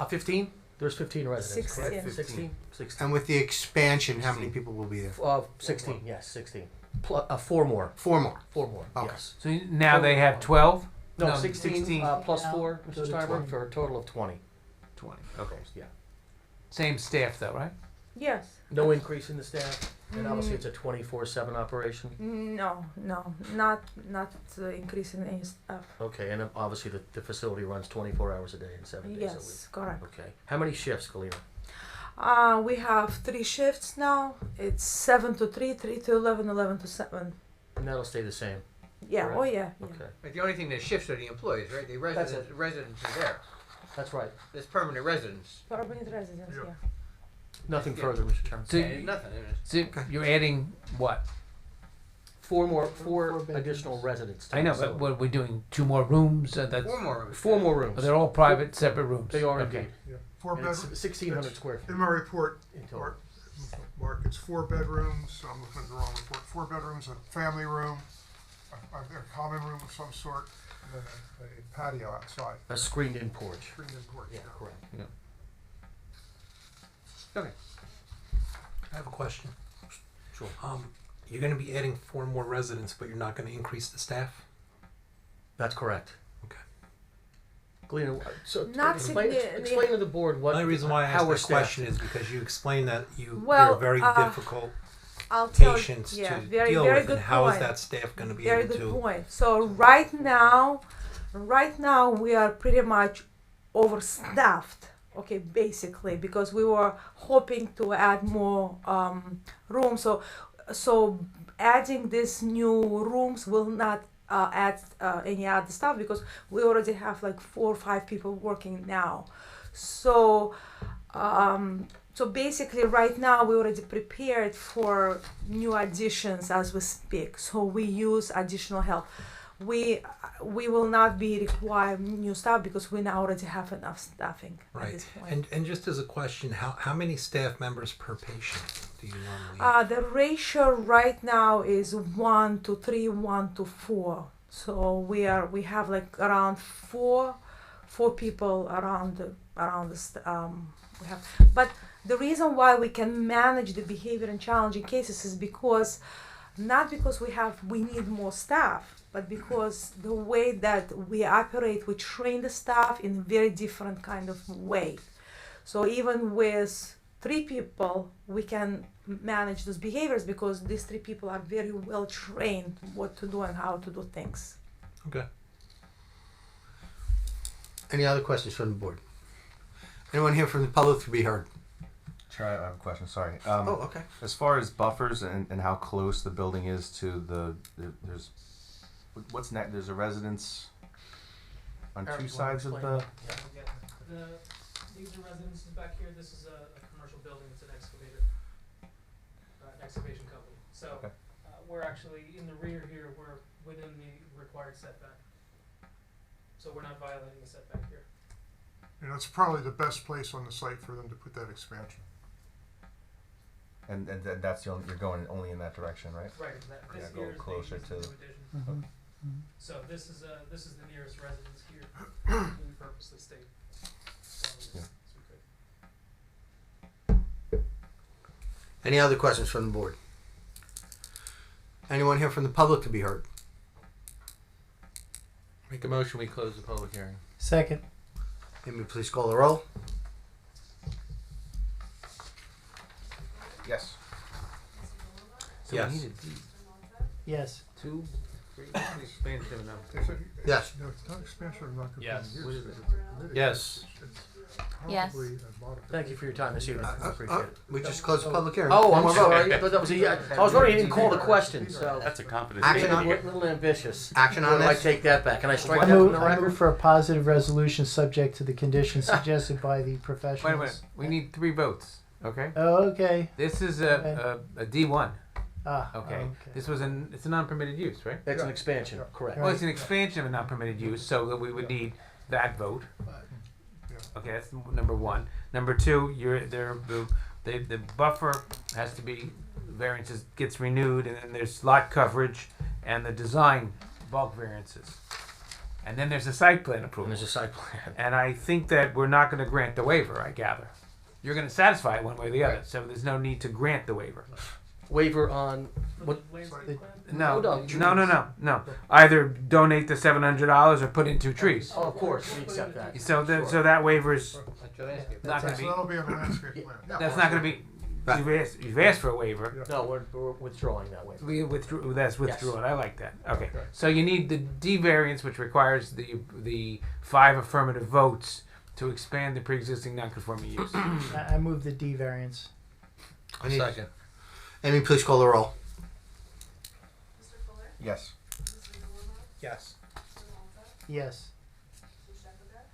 15? There's 15 residents, correct? 16. 16? 16. And with the expansion, how many people will be there? 16, yes, 16. Four more. 4 more. 4 more, Okay. yes. So now they have 12? No, 16, plus Yeah. 4, Go Mr. to Steinberg, 20. for a total of 20. 20. Okay. Yeah. Same staff though, right? Yes. No increase in the staff, and obviously it's a 24/7 operation. No, not increasing any stuff. Okay, and obviously the facility runs 24 hours a day and 7 days a week. Yes, correct. Okay. How many shifts, Galina? We have 3 shifts now. It's 7 to 3, 3 to 11, 11 to 7. And that'll stay the same. Yeah. Correct. Oh yeah. Okay. But the only thing that shifts are the employees, right? The residents are there. That's right. There's permanent residents. Permanent residents. Yeah. Yeah. Nothing Yeah. further, Mr. Chairman. So, Yeah, nothing. so you're adding what? Four bedrooms. additional residents. to I the know, but facility. what are we doing? 2 more rooms? That's 4 more. 4 more rooms. Oh, they're all private, separate rooms. They are Okay. indeed. Yeah. 4 And it's bedrooms. 1,600 square feet. In my report, in total. Mark, it's 4 bedrooms. I'm looking at the wrong report. 4 bedrooms, a family room, a common room of some sort, and then a patio outside. A screened-in porch. Screened-in porch. Yeah, correct. I have a question. Sure. You're going to be adding 4 more residents, but you're not going to increase the staff? That's correct. Okay. Galina, so Not explain significant. to the board The what only reason why I how asked we're that staffed. question is because you explained that you're Well, very difficult I'll tell patients yeah, to very, deal very with, good and how is point. that staff going to be Very able good to? point. So right now we are pretty much overstaffed. Okay, basically because we were hoping to add more rooms. So adding these new rooms will not add any other stuff because we already have like 4 or 5 people working now. So so basically right now we already prepared for new additions as we speak. So we use additional help. We will not be requiring new staff because we now already have enough staffing at Right. this point. And just as a question, how many staff members per patient do you normally have? The ratio right now is 1 to 3, 1 to 4. So we have like around four people around this. We have, but the reason why we can manage the behavior in challenging cases is because not because we need more staff, but because the way that we operate, we train the staff in a very different kind of way. So even with 3 people, we can manage those behaviors because these 3 people are very well trained what to do and how to do things. Okay. Any other questions from the board? Anyone here from the public to be heard? Sure, I have a question. Sorry. Okay. As far as buffers and how close the building is to there's what's next? There's a residence on Eric, 2 you wanna sides of explain? the. These are residences back here. This is a commercial building. It's an excavation company. So Okay. we're actually in the rear here. We're within the required setback. So we're not violating the setback here. You know, it's probably the best place on the site for them to put that expansion. And that's the only, you're going only in that direction, right? Right. This Yeah, go here is closer the to- new addition. Mm-hmm. So this is the nearest residence here. We purposely stayed. Yeah. Any other questions from the board? Anyone here from the public to be heard? Make a motion, we close the public hearing. Second. Amy, please call the roll. Yes. So Yes. we need a deed. Yes. 2, 3, expansion of They said- Yes. No, it's not expansion of non-conforming Yes. use. What is it? Yes. It's Yes. probably a modification. Thank you for your time this evening. I appreciate it. We just closed the public hearing. Oh, One I'm more sorry. vote. I thought that was I was wondering you didn't call the question, so. That's a confidence. Action Maybe on- we're a little ambitious. Action on Or do I this? take that back? Can I strike I that from move, the I move record? for a positive resolution subject to the conditions suggested by the Wait a professionals. minute. We need 3 votes. Okay. Oh, okay. This is a D1. Ah, Okay. This was it's a non-permitted use, right? It's an expansion, correct. Well, it's an expansion of a non-permitted use, so that we would need that vote. Okay, that's number 1. Number 2, the buffer has to be variances gets renewed, and then there's lot coverage and the design bulk variances, and then there's a site plan And approval. there's a site plan. And I think that we're not going to grant the waiver. I gather you're going to satisfy it one way or the other, so there's no need to grant the waiver. Waiver on what? Landscape plan? No, no, no. Either donate the $700 or put in 2 trees. Oh, of course, we accept that. So that waiver's That's your landscape. not going So to that'll be on the landscape plan. be. That's not going to be. You've asked for a waiver. No, we're withdrawing that waiver. We withdrew. That's withdrawn. Yes. I like that. Okay. So you need the D variance, which requires the 5 affirmative votes to expand the pre-existing non-conforming use. I move the D variance. I need- Second. Amy, please call the roll. Yes. Yes. Yes.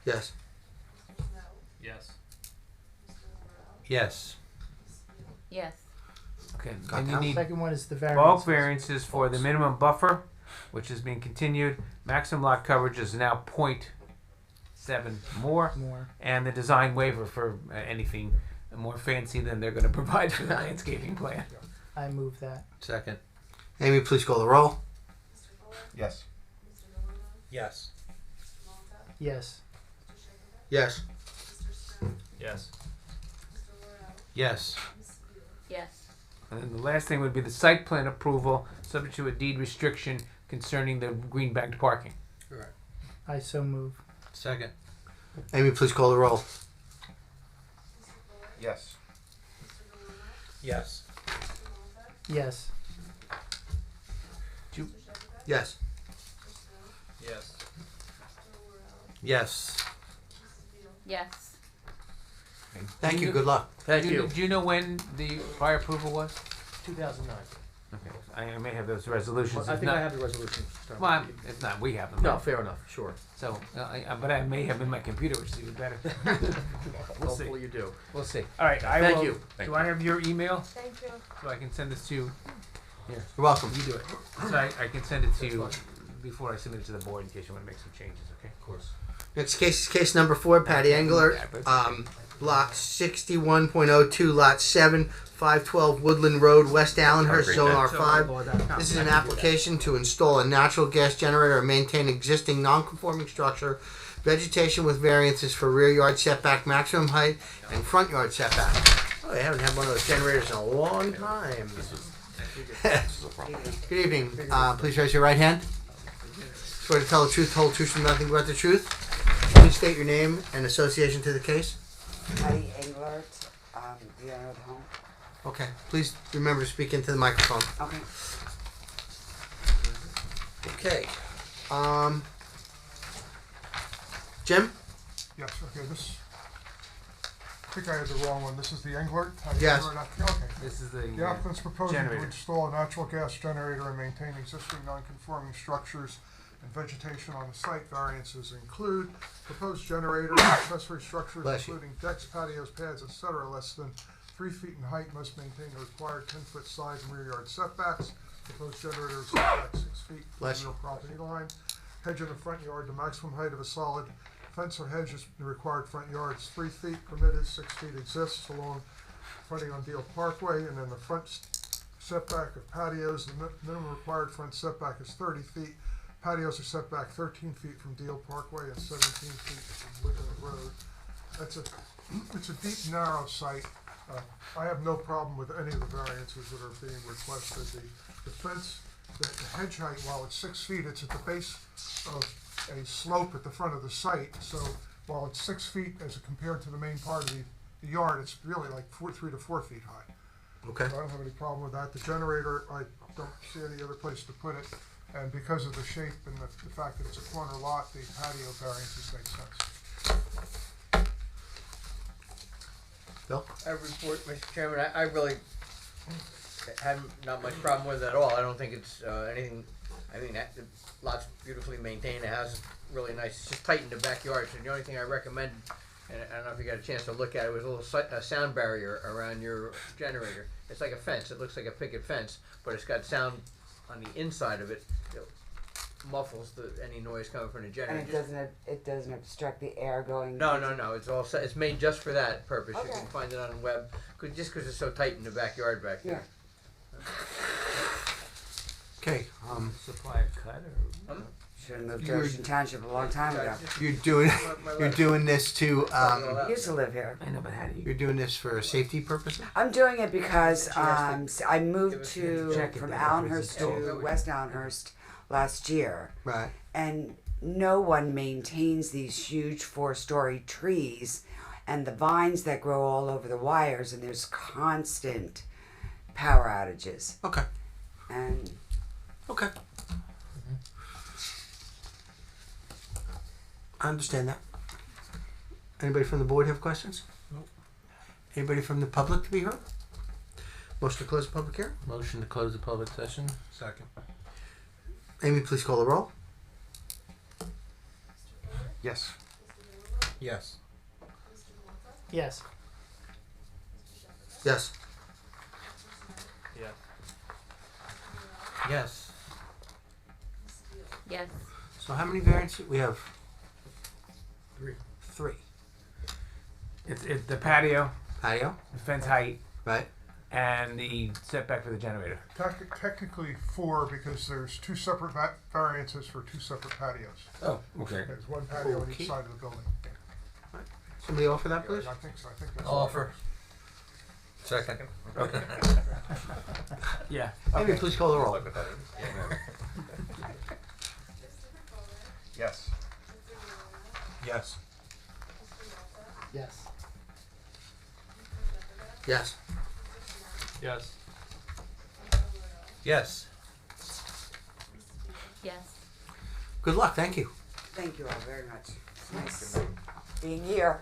Yes. Yes. Yes. Yes. Okay. Got And you that. need Second one is the variance. bulk variances for the minimum buffer, which is being continued. Maximum lot coverage is now 0.7 more, and the design waiver for anything more fancy than they're going to provide for the landscaping plan. I move that. Second. Amy, please call the roll. Yes. Yes. Yes. Yes. Yes. Yes. Yes. And then the last thing would be the site plan approval, subject to a deed restriction concerning the green banked parking. I so move. Second. Amy, please call the roll. Yes. Yes. Yes. Yes. Yes. Yes. Yes. Thank you. Good luck. Thank you. Do you know when the prior approval was? 2009. Okay. I may have those resolutions. I If think not, I have the resolution. well, if not, we have them. No, fair enough. Sure. So, but I may have in my computer, which is even better. We'll see. Hopefully you do. We'll see. All right. Thank you. Do I have your email Thank you. so I can send this to you? You're welcome. You do it. So I can send it to you before I submit it to the board in case you want to make some changes. Okay. Of course. Next case is case number 4, Patty Engler, block 61.02, lot 7, 512 Woodland Road, West Allenhurst, zone R5. This is an application to install a natural gas generator and maintain existing non-conforming structure, vegetation with variances for rear yard setback maximum height and front yard setback. Oh, I haven't had one of those generators in a long time. Good evening. Please raise your right hand. Swear to tell the truth, whole truth, and nothing but the truth. Please state your name and association to the case. Patty Englert, the owner of the home. Okay. Please remember to speak into the microphone. Okay. Okay. Jim? Yes, okay, this, I think I had the wrong one. This is the Englert? Yes. Okay. This is The the applicant's proposing to generator. install a natural gas generator and maintain existing non-conforming structures and vegetation on the site. Variances include proposed generator, accessory structures Bless you. including decks, patios, pads, etc., less than 3 feet in height, must maintain the required 10-foot side and rear yard setbacks. Proposed generator is setback 6 feet from Bless the you. real property line. Hedge in the front yard, the maximum height of a solid fence or hedge is the required front yard is 3 feet, permitted 6 feet exists along fronting on Deal Parkway, and then the front setback of patios, the minimum required front setback is 30 feet. Patios are set back 13 feet from Deal Parkway and 17 feet from Woodland Road. It's a deep, narrow site. I have no problem with any of the variances that are being requested. The fence, the hedge height, while it's 6 feet, it's at the base of a slope at the front of the site. So while it's 6 feet as compared to the main part of the yard, it's really like 3 to 4 feet high. Okay. So I don't have any problem with that. The generator, I don't see any other place to put it. And because of the shape and the fact that it's a corner lot, the patio variances make sense. Bill? I report, Mr. Chairman, I really have not much problem with it at all. I don't think it's anything, I mean, the lot's beautifully maintained, the house is really nice, it's just tight in the backyard, so the only thing I recommend, and I don't know if you got a chance to look at it, was a little sound barrier around your generator. It's like a fence, it looks like a picket fence, but it's got sound on the inside of it that muffles any noise coming from the generator. And it doesn't obstruct the air going. No, it's all set. It's made just for that purpose. You Okay. can find it on the web, just because it's so tight in the backyard back there. Okay, Supply a cut or? Should have moved to Ocean Township a long time ago. you're doing this to, Used to live here. I know, but how do you? you're doing this for safety purposes? I'm doing it because I moved Check it from out. Allenhurst to West Allenhurst last year, Right. and no one maintains these huge 4-story trees and the vines that grow all over the wires, and there's constant power outages. Okay. And Okay. I understand that. Anybody from the board have questions? Nope. Anybody from the public to be heard? Motion to close the public hearing? Motion to close the public session? Second. Amy, please call the roll. Yes. Yes. Yes. Yes. Yes. Yes. Yes. So how many variants? We have 3. It's the patio, Patio, the fence height, right? and the setback for the generator. Technically 4, because there's 2 separate variances for 2 separate patios. Oh, okay. There's one patio on Okay. each side of the building. Somebody offer that, please? I think so, I think that's. Offer. Second. Okay. Yeah. Amy, please call the roll. Yes. Yes. Yes. Yes. Yes. Yes. Yes. Good luck. Thank you. thank you all very much. It's nice being here.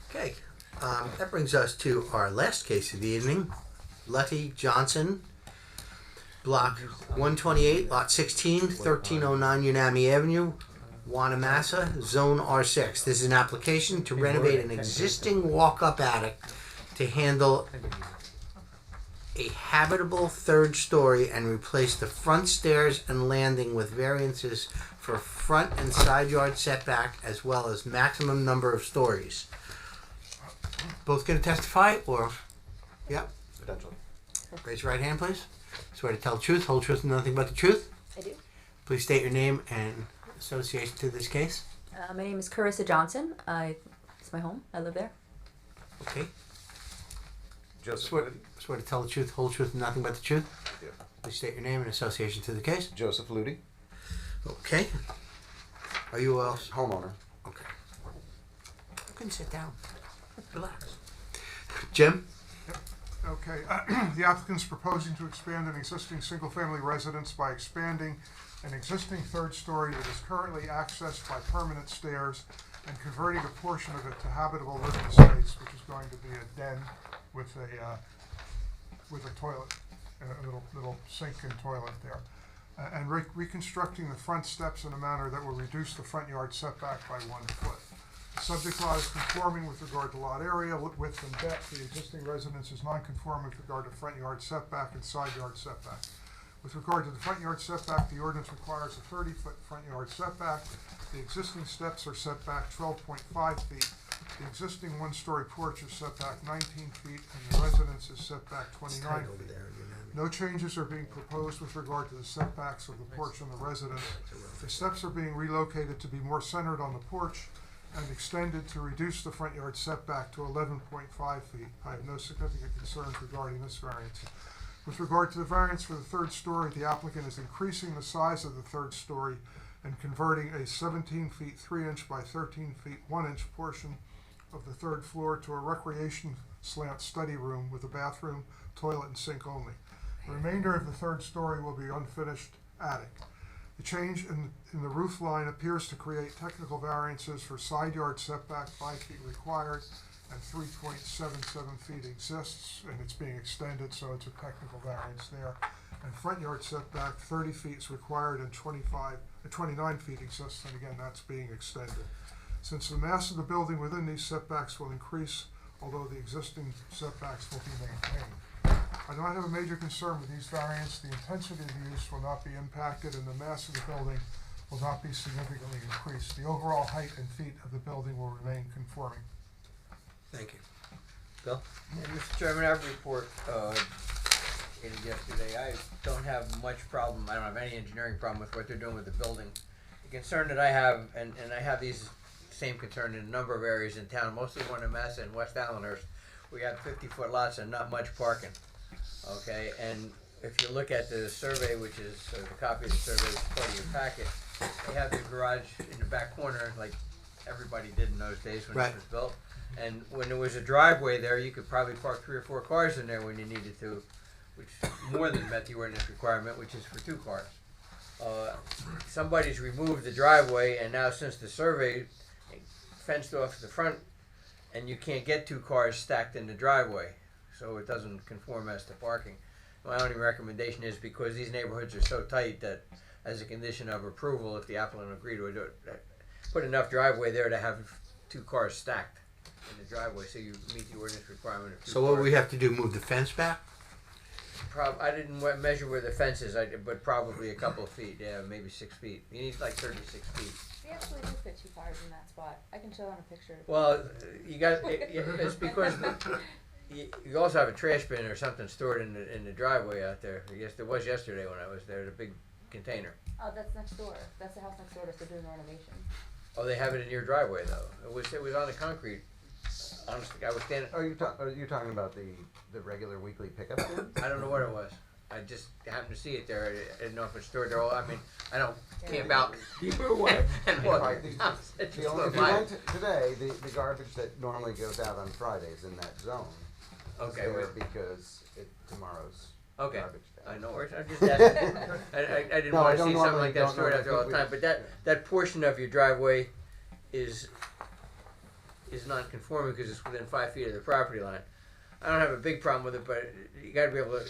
Okay. That brings us to our last case of the evening. Letty Johnson, Block 128, Lot 16, 1309 UNAMI Avenue, Wanamassa, Zone R6. This is an application to renovate an existing walk-up attic to handle a habitable 3rd story and replace the front stairs and landing with variances for front and side yard setback as well as maximum number of stories. Both going to testify or? Yep. Potentially. Raise your right hand, please. Swear to tell the truth, whole truth, and nothing but the truth. I do. Please state your name and association to this case. My name is Carissa Johnson. It's my home. I live there. Okay. Joseph. Swear to tell the truth, whole truth, and nothing but the truth. Yeah. Please state your name and association to the case. Joseph Ludi, Okay. Are you else? homeowner. Okay. You can sit down. Relax. Jim? Okay, the applicant's proposing to expand an existing single-family residence by expanding an existing 3rd story that is currently accessed by permanent stairs and converting a portion of it to habitable living space, which is going to be a den with a toilet, a little sink and toilet there. And reconstructing the front steps in a manner that will reduce the front yard setback by 1 foot. The subject lot is conforming with regard to lot area, width, and depth. The existing residence is non-conforming with regard to front yard setback and side yard setback. With regard to the front yard setback, the ordinance requires a 30-foot front yard setback. The existing steps are set back 12.5 feet. The existing 1-story porch is set back 19 feet, and the residence is set back 29 feet. No changes are being proposed with regard to the setbacks of the porch and the residence. The steps are being relocated to be more centered on the porch and extended to reduce the front yard setback to 11.5 feet. I have no significant concerns regarding this variance. With regard to the variance for the 3rd story, the applicant is increasing the size of the 3rd story and converting a 17 feet 3 inch by 13 feet 1 inch portion of the 3rd floor to a recreation slant study room with a bathroom, toilet, and sink only. The remainder of the 3rd story will be unfinished attic. The change in the roof line appears to create technical variances for side yard setback, 5 feet required, and 3.77 feet exists, and it's being extended, so it's a technical variance there. And front yard setback, 30 feet is required, and 29 feet exists, and again, that's being extended. Since the mass of the building within these setbacks will increase, although the existing setbacks will be maintained. I do not have a major concern with these variants. The intensity of the use will not be impacted, and the mass of the building will not be significantly increased. The overall height and feet of the building will remain conforming. Thank you. Bill? Mr. Chairman, I have a report dated yesterday. I don't have much problem, I don't have any engineering problem with what they're doing with the building. The concern that I have, and I have these same concern in a number of areas in town, mostly one in Massa and West Allenhurst, we have 50-foot lots and not much parking. Okay, and if you look at the survey, which is the copy of the survey, which is part of your packet, they have the garage in the back corner, like everybody did in those days when it was built. And when there was a driveway there, you could probably park 3 or 4 cars in there when you needed to, which more than met the ordinance requirement, which is for 2 cars. Somebody's removed the driveway, and now since the survey fenced off the front, and you can't get 2 cars stacked in the driveway, so it doesn't conform as to parking. My only recommendation is, because these neighborhoods are so tight, that as a condition of approval, if the applicant agreed to it, put enough driveway there to have 2 cars stacked in the driveway, so you meet the ordinance requirement of 2 So cars. what we have to do, move the fence back? I didn't measure where the fence is, but probably a couple of feet, yeah, maybe 6 feet. You need like 36 feet. We actually do fit 2 cars in that spot. I can show on a picture. Well, you got, it's because you also have a trash bin or something stored in the driveway out there. Yes, there was yesterday when I was there, the big container. Oh, that's next door. That's the house next door. They're doing renovation. Oh, they have it in your driveway though. It was on the concrete. Honestly, I was standing. Are you talking about the regular weekly pickup bin? I don't know what it was. I just happened to see it there. I didn't know if it's stored there. I mean, I don't camp out. You move away. And look, Right, it's if just you look went today, the garbage that normally goes out on Fridays in that zone is Okay, there wait. because tomorrow's Okay. garbage day. I know where I'm just asking. I didn't No, want I to don't see something normally- like that don't stored out there all the normally time. But that portion of your driveway is non-conforming because it's within 5 feet of the property line. I don't have a big problem with it, but you got to be able to.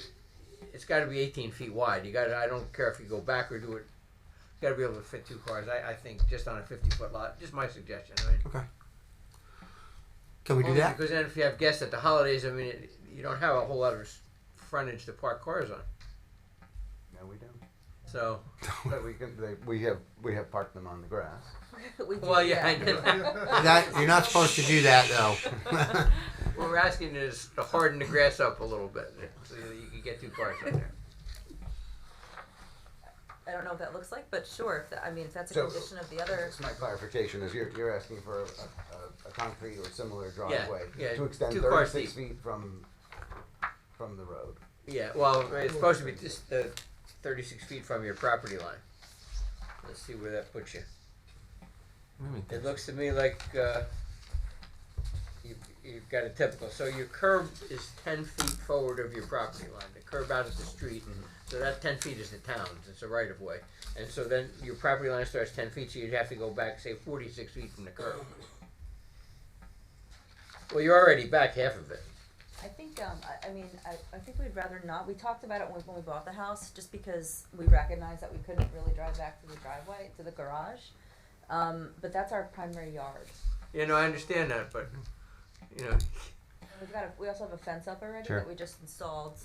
It's got to be 18 feet wide. You got. I don't care if you go back or do it. You got to be able to fit 2 cars. I think just on a 50-foot lot. Just my suggestion. I mean. Okay. Can we do Only that? Because then if you have guests at the holidays, I mean, you don't have a whole lot of frontage to park cars on. No, we don't. So. But we have parked them on the grass. Well, yeah, I know. You're not supposed to do that though. What we're asking is to harden the grass up a little bit so that you can get 2 cars in there. I don't know what that looks like, but sure. If that's a So, condition of the other. That's my clarification is you're asking for a concrete or similar driveway yeah, to extend 2 cars 36 deep. feet from the road. Yeah, well, it's supposed to be just 36 feet from your property line. Let's see where that puts you. It looks to me like you've got a typical. So your curb is 10 feet forward of your property line. The curb out at the street. So that 10 feet is the town's. It's a right of way. And so then your property line starts 10 feet, so you'd have to go back, say, 46 feet from the curb. Well, you're already back half of it. I think, I think we'd rather not. We talked about it when we bought the house, just because we recognized that we couldn't really drive back to the driveway, to the garage. But that's our primary yard. You know, I understand that, but, you know. We also have a fence up already Sure. that we just installed.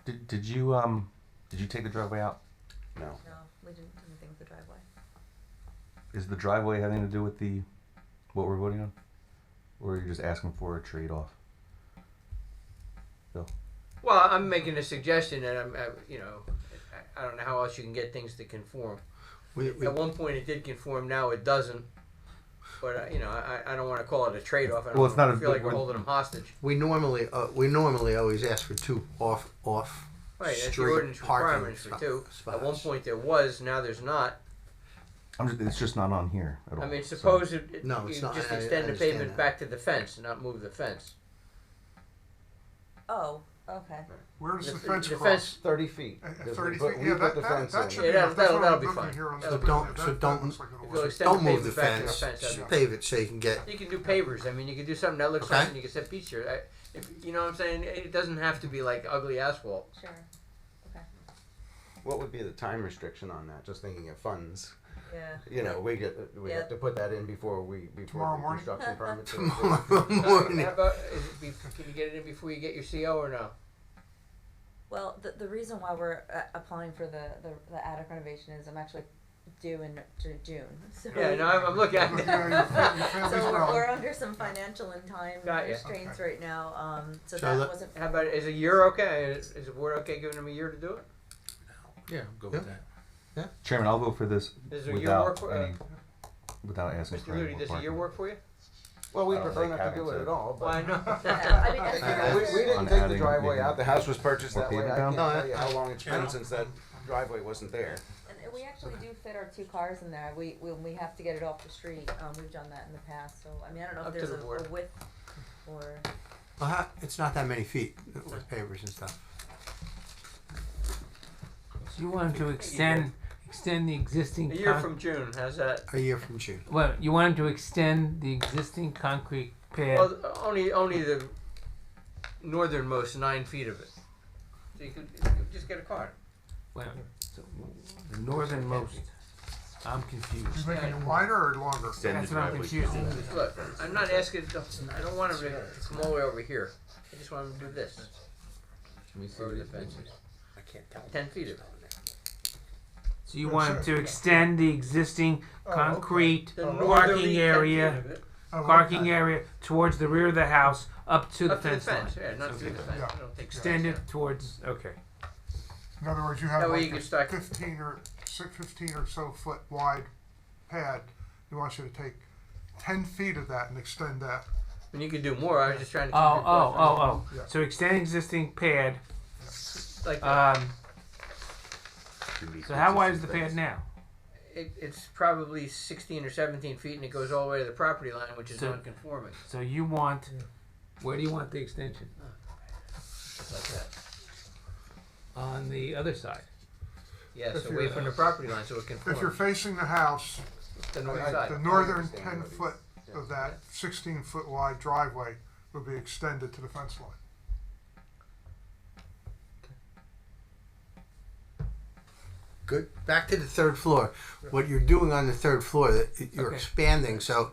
Did you take the driveway out? No. No, we didn't do anything with the driveway. Is the driveway having to do with what we're voting on? Or are you just asking for a trade-off? Bill? Well, I'm making a suggestion, and I don't know how else you can get things to conform. At one point it did conform, now it doesn't. But I don't want to call it a trade-off. I don't feel like we're holding them hostage. We normally always ask for 2 off Right, that's the street ordinance parking requirements for 2. spots. At one point there was, now there's not. It's just not on here at all. I mean, suppose you it's not. just I extend the understand pavement that. back to the fence and not move the fence. Oh, Okay. Where does the The fence cross? fence, 30 feet. At Because 30 we feet, yeah, put the that fence in. should Yeah, be enough. That's what that'll I'm be looking fine. here on the So plan. don't- That- so that don't- looks like it'll if you'll work. extend Don't the move the pavement back to the fence. fence, that'd be Just pave it so you can get. You can do pavers. I mean, you can do something that looks Okay. nice, and you can set beach here. If you know what I'm saying, it doesn't have to be like ugly asphalt. Sure. Okay. What would be the time restriction on that? Just thinking of funds. Yeah. You know, we Yeah. have to put that in before Tomorrow the morning? construction permit. Tomorrow morning. How about, can you get it in before you get your CO or no? Well, the reason why we're applying for the attic renovation is I'm actually due in June. So Yeah, no, I'm looking at so we're under some financial and time Got ya. restraints right now. So So that let- wasn't. How about, is a year okay? Is the board okay giving them a year to do it? Yeah, go with that. Chairman, I'll vote for this Does a year work without for, any, without asking Mr. for any Ludi, more does a year parking. work for you? Well, we I don't prefer like not to having do it to- at all. Well, I But know. I mean, we didn't On take the adding driveway maybe out. The house was purchased more that way. I pavement can't down? tell you how long it's been Yeah. since that driveway wasn't there. And we actually do fit our 2 cars in there. When we have to get it off the street, we've done that in the past. So I mean, I don't know Up if to there's the board. a width or. Well, it's not that many feet with pavers and stuff. So you want him to extend the existing. A year from June, how's that? A year from June. Well, you want him to extend the existing concrete pad. Well, only the northernmost 9 feet of it. So you could just get a car. Well, so the northernmost. I'm confused. You making it wider or longer? That's what I'm confused. Look, I'm not asking, I don't want him to come all the way over here. I just want him to do this. Let me see Over what the it fence. is. I can't tell. 10 feet of it. So you want him to extend the existing concrete The parking northerly 10 feet area, of it. Oh, parking okay. area towards the rear of the house up to the Up to the fence line. fence, yeah, not through the fence. Yeah. I don't think so. Extend it towards. Okay. In other words, you have That way like you can a start- 15 or so foot wide pad. He wants you to take 10 feet of that and extend that. And you can do more, I was just trying to keep Oh, your oh. Yeah. So extend existing pad. Like that. So how wide is the pad now? It's probably 16 or 17 feet and it goes all the way to the property line, which is So- non-conforming. So you want. Where do you want the extension? Just like that. On the other side. Yes, If away you're- from the property line so it If you're conforms. facing the house, The north I- side. the northern understand 10 what he's- foot of that 16 foot wide driveway will be extended to the fence line. Good. Back to the third floor. What you're doing on the third floor, you're Okay. expanding. So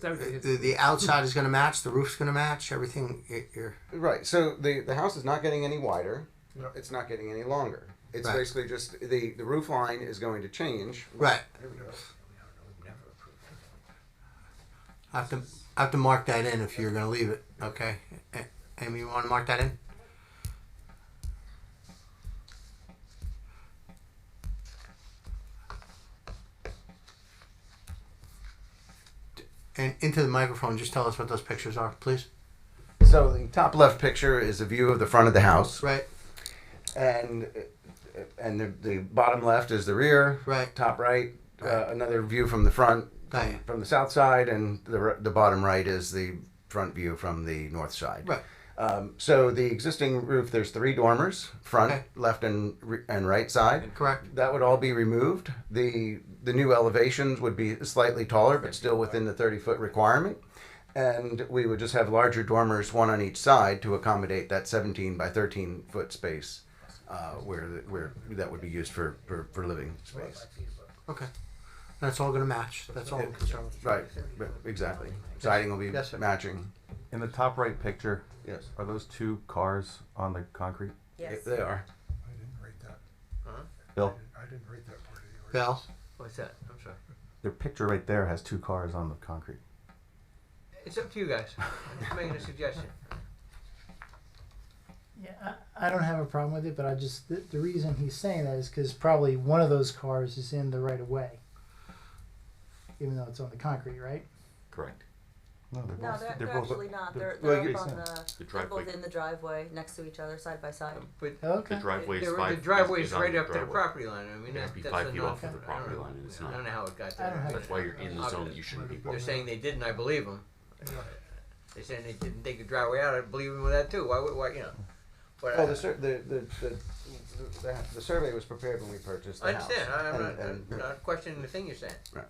So it's- the outside is going to match. The roof's going to match. Everything. You're Right. So the house is not getting any wider. Yep. It's not getting any longer. It's Right. basically just the roof line is going to change. right. There we go. I have to mark that in if you're going to leave it. Okay. Amy, you want to mark that in? And into the microphone, just tell us what those pictures are, please. So the top left picture is a view of the front of the house, Right. and the bottom left is the rear. Right. Top right, another view from the front, Right. from the south side, and the bottom right is the front view from the north side. Right. So the existing roof, there's 3 dormers, front, Okay. left, and right side. Correct. That would all be removed. The new elevations would be slightly taller, but still within the 30-foot requirement. And we would just have larger dormers, one on each side, to accommodate that 17 by 13 foot space, where that would be used for living space. Okay. That's all going to match. That's all I'm concerned with. Right, exactly. Siding will be Yes, sir. matching. In the top right picture, Yes, are those 2 cars on the concrete? Yes. they are. I didn't rate that. Bill, I didn't rate that part either. Bill? What's that? I'm sorry. their picture right there has 2 cars on the concrete. It's up to you guys. I'm just making a suggestion. Yeah, I don't have a problem with it, but I just the reason he's saying that is because probably one of those cars is in the right of way, even though it's on the concrete, right? Correct. No, they're No, both. they're they're both. actually not. They're well, up you- on The they're driveway. both in the driveway next to each other, side by side. But Okay. The driveway is the 5 driveway is is on right the up to the driveway. property line. I mean, It has that's to be that's 5 a feet non- off of the property line, and it's I not. don't know how it got I don't there. have- That's why you're in the zone that you shouldn't be. They're saying they did, and I believe them. They're saying they didn't take the driveway out. I believe them with that too. Why? You know. But Well, the survey was prepared when we purchased the I house. understand. I'm And- not questioning the thing you're saying. Right.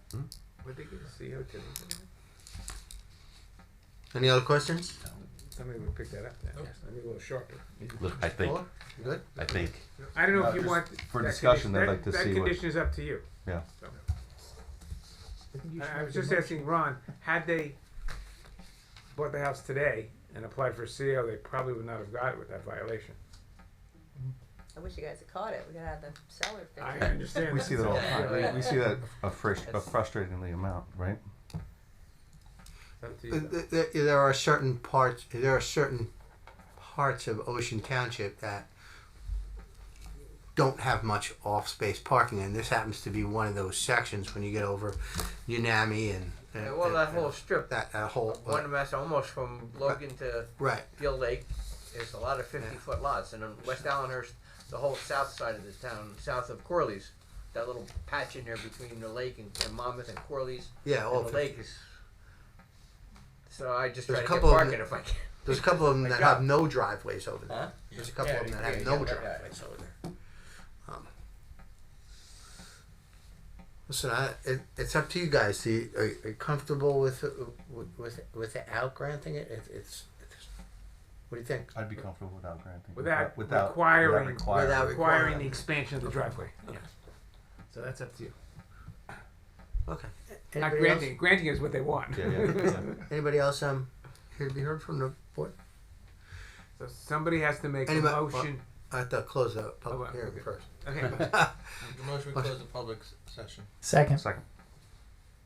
Would they get a CO too? Any other questions? Somebody would pick that up then. Yes, I need a little sharper. Look, I think, Paula, you good? I think, I don't know if you just want. for that discussion, condition- I'd like to that see what- condition is up to you. yeah. So. I was just asking Ron, had they bought the house today and applied for a CO, they probably would not have got it with that violation. I wish you guys had caught it. We gotta have the seller fix I it. understand. We see that all the time. We see that a frustratingly amount, right? Up to you. There are certain parts of Ocean Township that don't have much off-space parking, and this happens to be one of those sections when you get over UNAMI and Well, that whole strip, that whole one mess almost from Logan to right. Field Lake, there's a lot of 50-foot lots, and on West Allenhurst, the whole south side of the town, south of Corley's, that little patch in there between the lake and Monmouth and Corley's. Yeah, all and the 50. lake is. So I just There's try a to get couple of parking them- if I can. There's a couple of them My that job. have no driveways over there. Huh? There's a couple Yeah, of them that yeah, have no yeah, yeah. driveways over there. Listen, it's up to you guys. Are you comfortable with without granting it? It's what do you think? I'd be comfortable without granting. Without Without requiring the expansion of the driveway. Yeah. So that's up to you. Okay. Not Anybody granting. else? Granting is what they want. Anybody else here to be heard from the board? So somebody has to make a Anybody- motion. I have to close the public well, hearing okay. first. Okay. The motion we close the public session. Second. Second.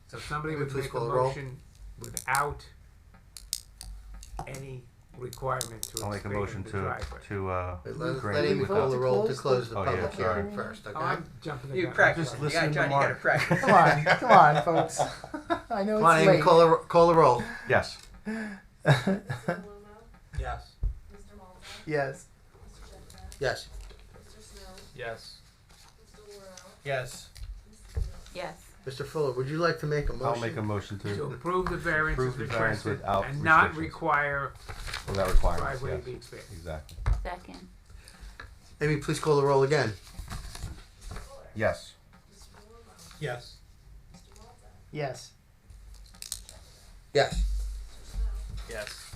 So somebody May we would please make a call the roll? motion without any requirement to I'll make a expand motion the to driveway. Let Amy call the roll to close the Oh, yeah, public sorry. hearing first. Okay. Oh, I'm jumping the You gun. practice. Just You listen gotta, to John, you gotta Mark. practice. Come on, folks. I know Come on, it's Amy, late. call the roll. Yes. Yes. Yes. Yes. Yes. Yes. Yes. Mr. Fuller, would you like to make a motion? I'll make a motion To to approve the variance approve as the variance requested without and not restrictions. require without requirements. driveway Yes. to be expanded. Exactly. Second. Amy, please call the roll again. Yes. Yes. Yes. Yes. Yes.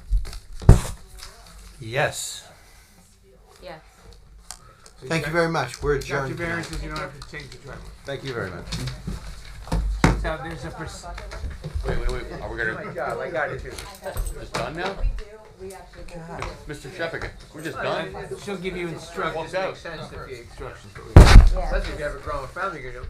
Yes. Yes. So Thank you got- very much. We're You got your adjourned. tonight. variances, you don't have to change the driveway. Thank you very much. So there's a Wait. Are we My gonna? job, I got it too. Just done now? We actually Mr. Shepherd, we're just done? She'll give you instructions. It makes sense if you, Instructions. especially if you have a growing family, you're gonna